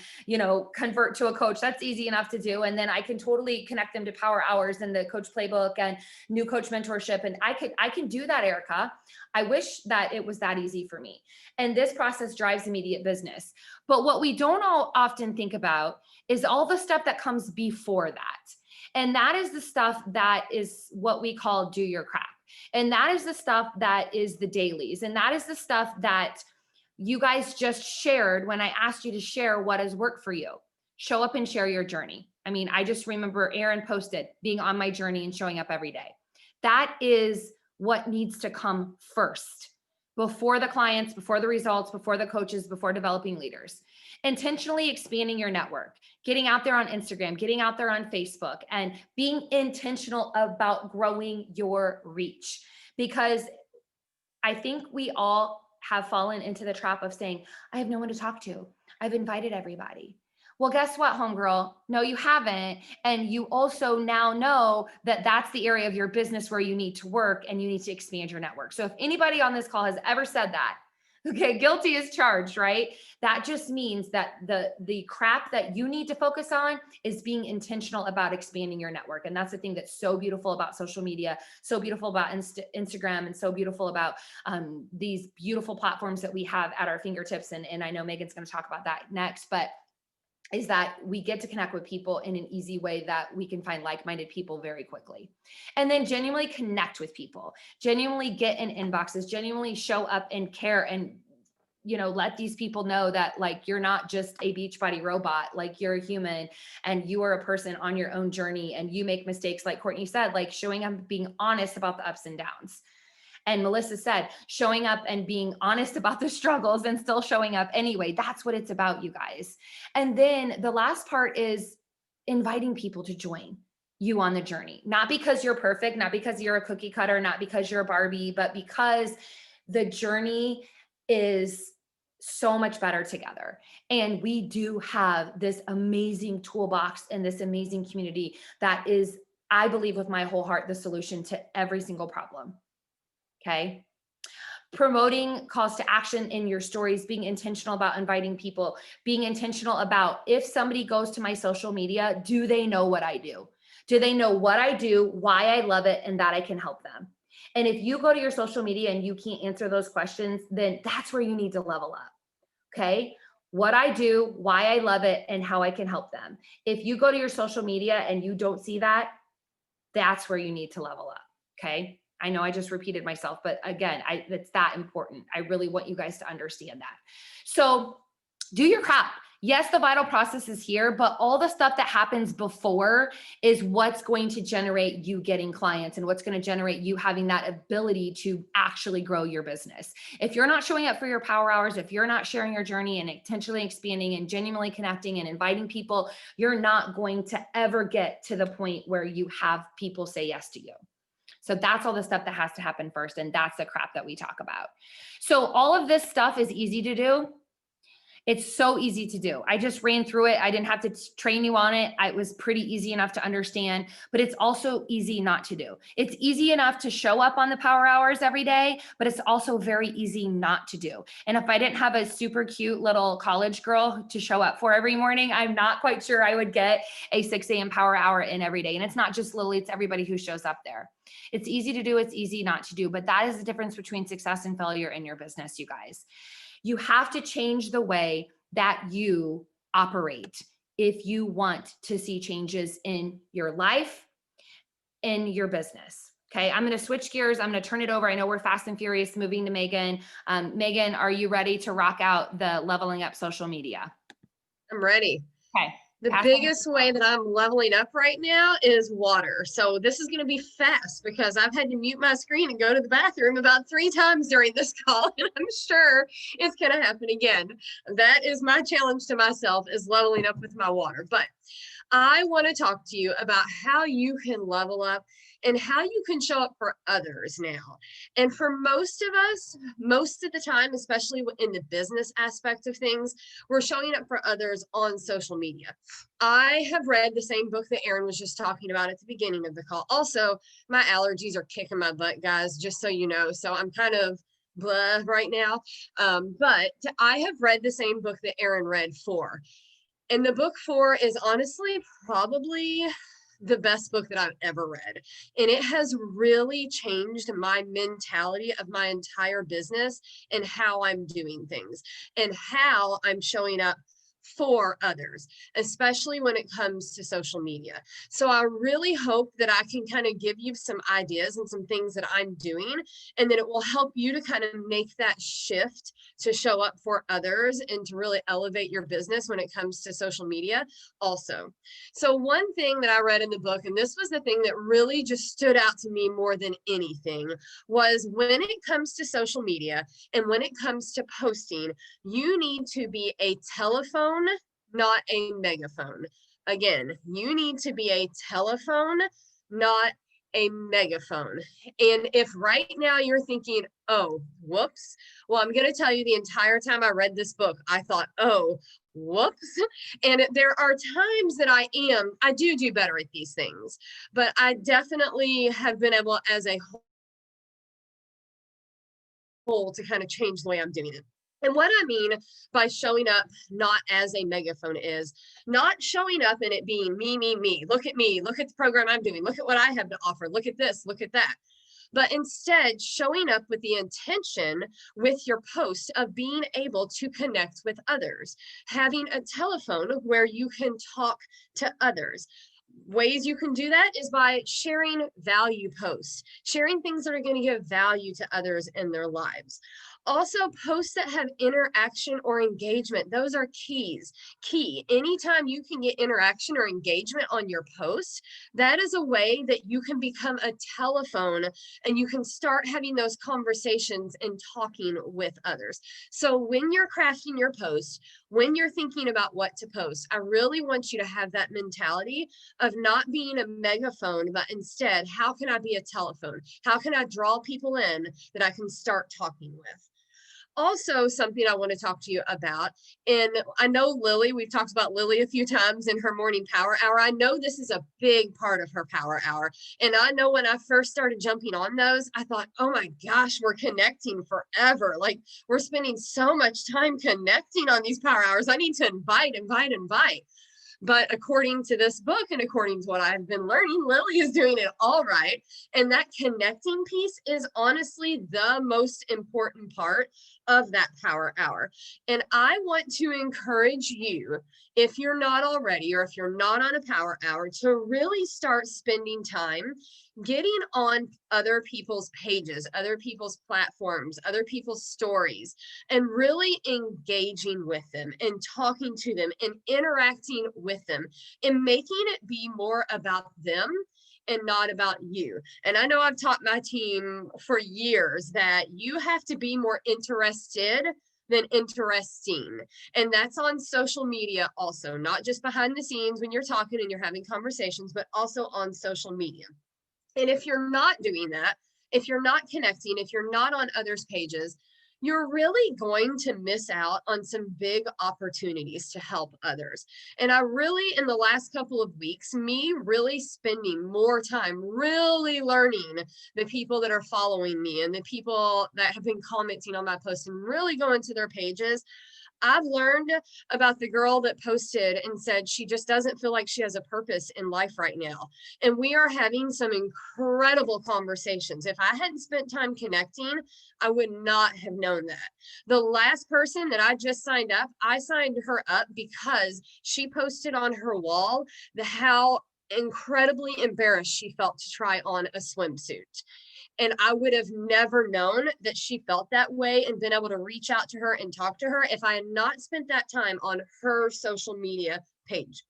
[SPEAKER 4] convert to a coach. That's easy enough to do. And then I can totally connect them to power hours and the coach playbook and new coach mentorship. And I can do that, Erika. I wish that it was that easy for me. And this process drives immediate business. But what we don't all often think about is all the stuff that comes before that. And that is the stuff that is what we call do your crap. And that is the stuff that is the dailies. And that is the stuff that you guys just shared when I asked you to share what has worked for you. Show up and share your journey. I mean, I just remember Erin posted being on my journey and showing up every day. That is what needs to come first, before the clients, before the results, before the coaches, before developing leaders. Intentionally expanding your network, getting out there on Instagram, getting out there on Facebook, and being intentional about growing your reach. Because I think we all have fallen into the trap of saying, I have no one to talk to. I've invited everybody. Well, guess what, homegirl? No, you haven't. And you also now know that that's the area of your business where you need to work and you need to expand your network. So if anybody on this call has ever said that, okay, guilty as charged, right? That just means that the crap that you need to focus on is being intentional about expanding your network. And that's the thing that's so beautiful about social media, so beautiful about Instagram, and so beautiful about these beautiful platforms that we have at our fingertips. And I know Megan's going to talk about that next, but is that we get to connect with people in an easy way that we can find like-minded people very quickly. And then genuinely connect with people, genuinely get in inboxes, genuinely show up and care, and let these people know that like you're not just a Beachbody robot, like you're a human and you are a person on your own journey and you make mistakes, like Courtney said, like showing up, being honest about the ups and downs. And Melissa said, showing up and being honest about the struggles and still showing up anyway. That's what it's about, you guys. And then the last part is inviting people to join you on the journey. Not because you're perfect, not because you're a cookie cutter, not because you're a Barbie, but because the journey is so much better together. And we do have this amazing toolbox and this amazing community that is, I believe with my whole heart, the solution to every single problem. Okay. Promoting calls to action in your stories, being intentional about inviting people, being intentional about, if somebody goes to my social media, do they know what I do? Do they know what I do, why I love it, and that I can help them? And if you go to your social media and you can't answer those questions, then that's where you need to level up. Okay. What I do, why I love it, and how I can help them. If you go to your social media and you don't see that, that's where you need to level up. Okay. I know I just repeated myself, but again, it's that important. I really want you guys to understand that. So do your crap. Yes, the vital process is here, but all the stuff that happens before is what's going to generate you getting clients and what's going to generate you having that ability to actually grow your business. If you're not showing up for your power hours, if you're not sharing your journey and intentionally expanding and genuinely connecting and inviting people, you're not going to ever get to the point where you have people say yes to you. So that's all the stuff that has to happen first. And that's the crap that we talk about. So all of this stuff is easy to do. It's so easy to do. I just ran through it. I didn't have to train you on it. It was pretty easy enough to understand, but it's also easy not to do. It's easy enough to show up on the power hours every day, but it's also very easy not to do. And if I didn't have a super cute little college girl to show up for every morning, I'm not quite sure I would get a 6 a.m. power hour in every day. And it's not just Lily, it's everybody who shows up there. It's easy to do. It's easy not to do, but that is the difference between success and failure in your business, you guys. You have to change the way that you operate if you want to see changes in your life, in your business. Okay, I'm going to switch gears. I'm going to turn it over. I know we're fast and furious moving to Megan. Megan, are you ready to rock out the leveling up social media?
[SPEAKER 5] I'm ready.
[SPEAKER 4] Okay.
[SPEAKER 5] The biggest way that I'm leveling up right now is water. So this is going to be fast because I've had to mute my screen and go to the bathroom about 3 times during this call. And I'm sure it's going to happen again. That is my challenge to myself, is leveling up with my water. But I want to talk to you about how you can level up and how you can show up for others now. And for most of us, most of the time, especially in the business aspect of things, we're showing up for others on social media. I have read the same book that Erin was just talking about at the beginning of the call. Also, my allergies are kicking my butt, guys, just so you know. So I'm kind of blah right now. But I have read the same book that Erin read, 4. And the book 4 is honestly probably the best book that I've ever read. And it has really changed my mentality of my entire business and how I'm doing things and how I'm showing up for others, especially when it comes to social media. So I really hope that I can kind of give you some ideas and some things that I'm doing, and that it will help you to kind of make that shift to show up for others and to really elevate your business when it comes to social media also. So one thing that I read in the book, and this was the thing that really just stood out to me more than anything, was when it comes to social media and when it comes to posting, you need to be a telephone, not a megaphone. Again, you need to be a telephone, not a megaphone. And if right now you're thinking, oh, whoops. Well, I'm going to tell you, the entire time I read this book, I thought, oh, whoops. And there are times that I do better at these things, but I definitely have been able as a whole to kind of change the way I'm doing it. And what I mean by showing up not as a megaphone is not showing up and it being me, me, me. Look at me. Look at the program I'm doing. Look at what I have to offer. Look at this. Look at that. But instead, showing up with the intention with your post of being able to connect with others, having a telephone where you can talk to others. Ways you can do that is by sharing value posts, sharing things that are going to give value to others in their lives. Also, posts that have interaction or engagement, those are key. Anytime you can get interaction or engagement on your post, that is a way that you can become a telephone and you can start having those conversations and talking with others. So when you're crafting your post, when you're thinking about what to post, I really want you to have that mentality of not being a megaphone, but instead, how can I be a telephone? How can I draw people in that I can start talking with? Also, something I want to talk to you about, and I know Lily, we've talked about Lily a few times in her morning power hour. I know this is a big part of her power hour. And I know when I first started jumping on those, I thought, oh my gosh, we're connecting forever. Like, we're spending so much time connecting on these power hours. I need to invite. But according to this book and according to what I've been learning, Lily is doing it all right. And that connecting piece is honestly the most important part of that power hour. And I want to encourage you, if you're not already, or if you're not on a power hour, to really start spending time getting on other people's pages, other people's platforms, other people's stories, and really engaging with them and talking to them and interacting with them and making it be more about them and not about you. And I know I've taught my team for years that you have to be more interested than interesting. And that's on social media also, not just behind the scenes when you're talking and you're having conversations, but also on social media. And if you're not doing that, if you're not connecting, if you're not on others' pages, you're really going to miss out on some big opportunities to help others. And I really, in the last couple of weeks, me really spending more time really learning the people that are following me and the people that have been commenting on my posts and really going to their pages. I've learned about the girl that posted and said she just doesn't feel like she has a purpose in life right now. And we are having some incredible conversations. If I hadn't spent time connecting, I would not have known that. The last person that I just signed up, I signed her up because she posted on her wall how incredibly embarrassed she felt to try on a swimsuit. And I would have never known that she felt that way and been able to reach out to her and talk to her if I had not spent that time on her social media page.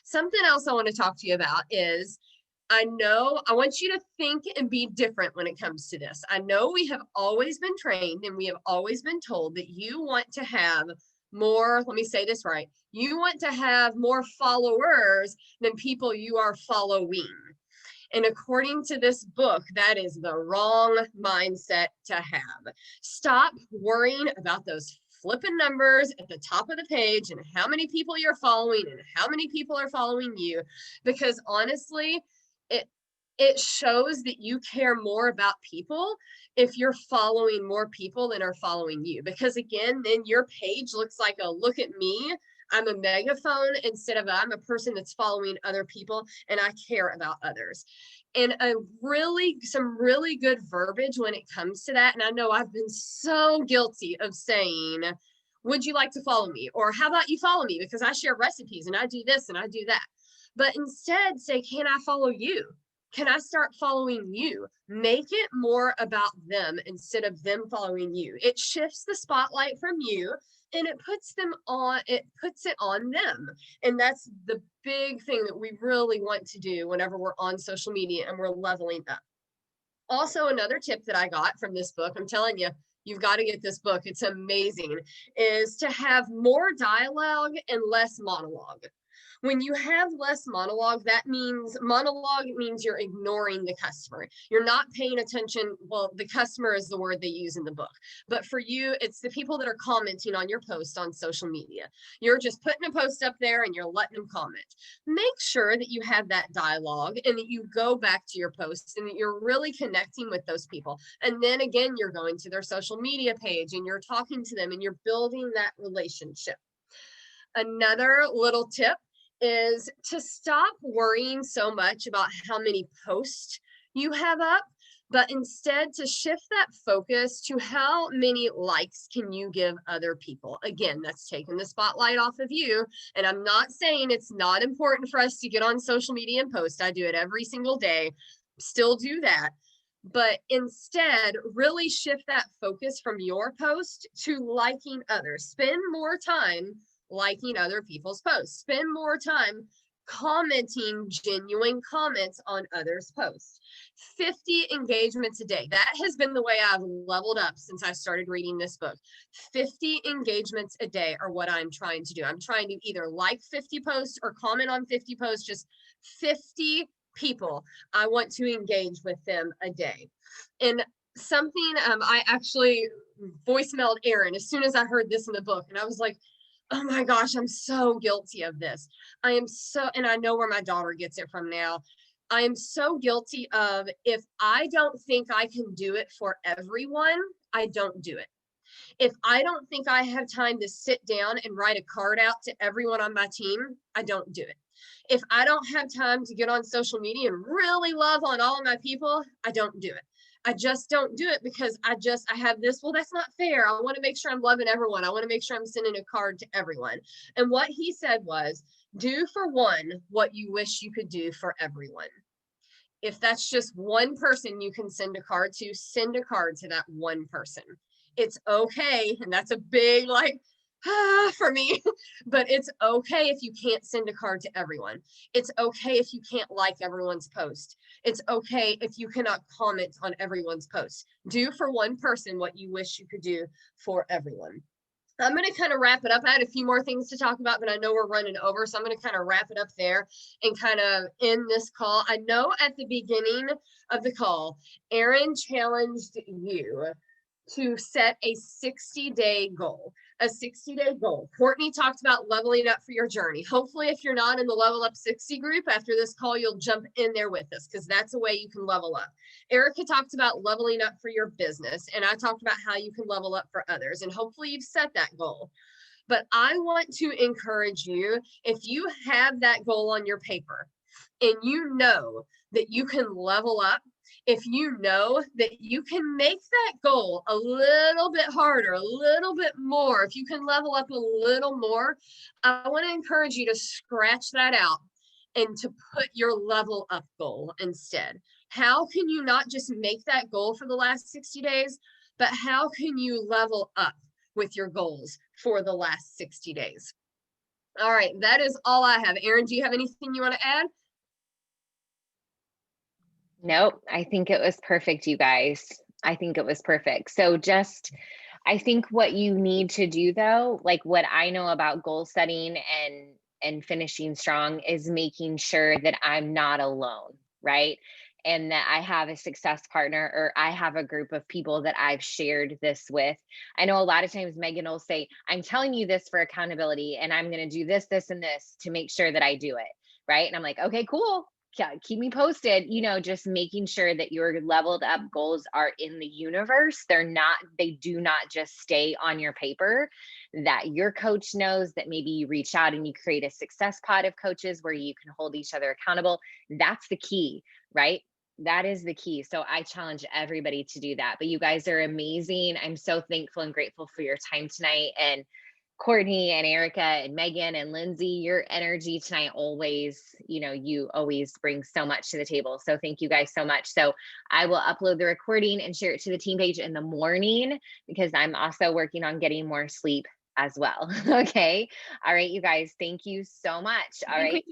[SPEAKER 5] Something else I want to talk to you about is, I want you to think and be different when it comes to this. I know we have always been trained and we have always been told that you want to have more, let me say this right, you want to have more followers than people you are following. And according to this book, that is the wrong mindset to have. Stop worrying about those flipping numbers at the top of the page and how many people you're following and how many people are following you, because honestly, it shows that you care more about people if you're following more people than are following you. Because again, then your page looks like a look at me, I'm a megaphone, instead of I'm a person that's following other people and I care about others. And some really good verbiage when it comes to that. And I know I've been so guilty of saying, would you like to follow me? Or how about you follow me because I share recipes and I do this and I do that. But instead say, can I follow you? Can I start following you? Make it more about them instead of them following you. It shifts the spotlight from you and it puts it on them. And that's the big thing that we really want to do whenever we're on social media and we're leveling up. Also, another tip that I got from this book, I'm telling you, you've got to get this book, it's amazing, is to have more dialogue and less monologue. When you have less monologue, monologue means you're ignoring the customer. You're not paying attention. Well, the customer is the word they use in the book. But for you, it's the people that are commenting on your post on social media. You're just putting a post up there and you're letting them comment. Make sure that you have that dialogue and that you go back to your posts and that you're really connecting with those people. And then again, you're going to their social media page and you're talking to them and you're building that relationship. Another little tip is to stop worrying so much about how many posts you have up, but instead to shift that focus to how many likes can you give other people. Again, that's taking the spotlight off of you. And I'm not saying it's not important for us to get on social media and post. I do it every single day, still do that. But instead, really shift that focus from your post to liking others. Spend more time liking other people's posts. Spend more time commenting genuine comments on others' posts. 50 engagements a day. That has been the way I've leveled up since I started reading this book. 50 engagements a day are what I'm trying to do. I'm trying to either like 50 posts or comment on 50 posts, just 50 people. I want to engage with them a day. And something I actually voicemailed Aaron as soon as I heard this in the book. And I was like, oh my gosh, I'm so guilty of this. And I know where my daughter gets it from now. I am so guilty of, if I don't think I can do it for everyone, I don't do it. If I don't think I have time to sit down and write a card out to everyone on my team, I don't do it. If I don't have time to get on social media and really love on all of my people, I don't do it. I just don't do it because I have this, well, that's not fair. I want to make sure I'm loving everyone. I want to make sure I'm sending a card to everyone. And what he said was, do for one what you wish you could do for everyone. If that's just one person you can send a card to, send a card to that one person. It's okay. And that's a big, like, for me, but it's okay if you can't send a card to everyone. It's okay if you can't like everyone's post. It's okay if you cannot comment on everyone's post. Do for one person what you wish you could do for everyone. I'm going to kind of wrap it up. I had a few more things to talk about, but I know we're running over. So I'm going to kind of wrap it up there and kind of end this call. I know at the beginning of the call, Aaron challenged you to set a 60-day goal, a 60-day goal. Courtney talked about leveling up for your journey. Hopefully, if you're not in the Level Up 60 group, after this call, you'll jump in there with us because that's a way you can level up. Erika talked about leveling up for your business, and I talked about how you can level up for others, and hopefully you've set that goal. But I want to encourage you, if you have that goal on your paper and you know that you can level up, if you know that you can make that goal a little bit harder, a little bit more, if you can level up a little more, I want to encourage you to scratch that out and to put your level up goal instead. How can you not just make that goal for the last 60 days, but how can you level up with your goals for the last 60 days? All right, that is all I have. Erin, do you have anything you want to add?
[SPEAKER 1] Nope. I think it was perfect, you guys. I think it was perfect. So I think what you need to do though, like what I know about goal setting and finishing strong is making sure that I'm not alone, right? And that I have a success partner or I have a group of people that I've shared this with. I know a lot of times Megan will say, I'm telling you this for accountability and I'm going to do this, this, and this to make sure that I do it, right? And I'm like, okay, cool. Yeah, keep me posted, just making sure that your leveled up goals are in the universe. They do not just stay on your paper, that your coach knows that maybe you reach out and you create a success pod of coaches where you can hold each other accountable. That's the key, right? That is the key. So I challenge everybody to do that. But you guys are amazing. I'm so thankful and grateful for your time tonight. And Courtney and Erika and Megan and Lindsay, your energy tonight always, you always bring so much to the table. So thank you guys so much. So I will upload the recording and share it to the team page in the morning because I'm also working on getting more sleep as well. Okay. All right, you guys, thank you so much. All right.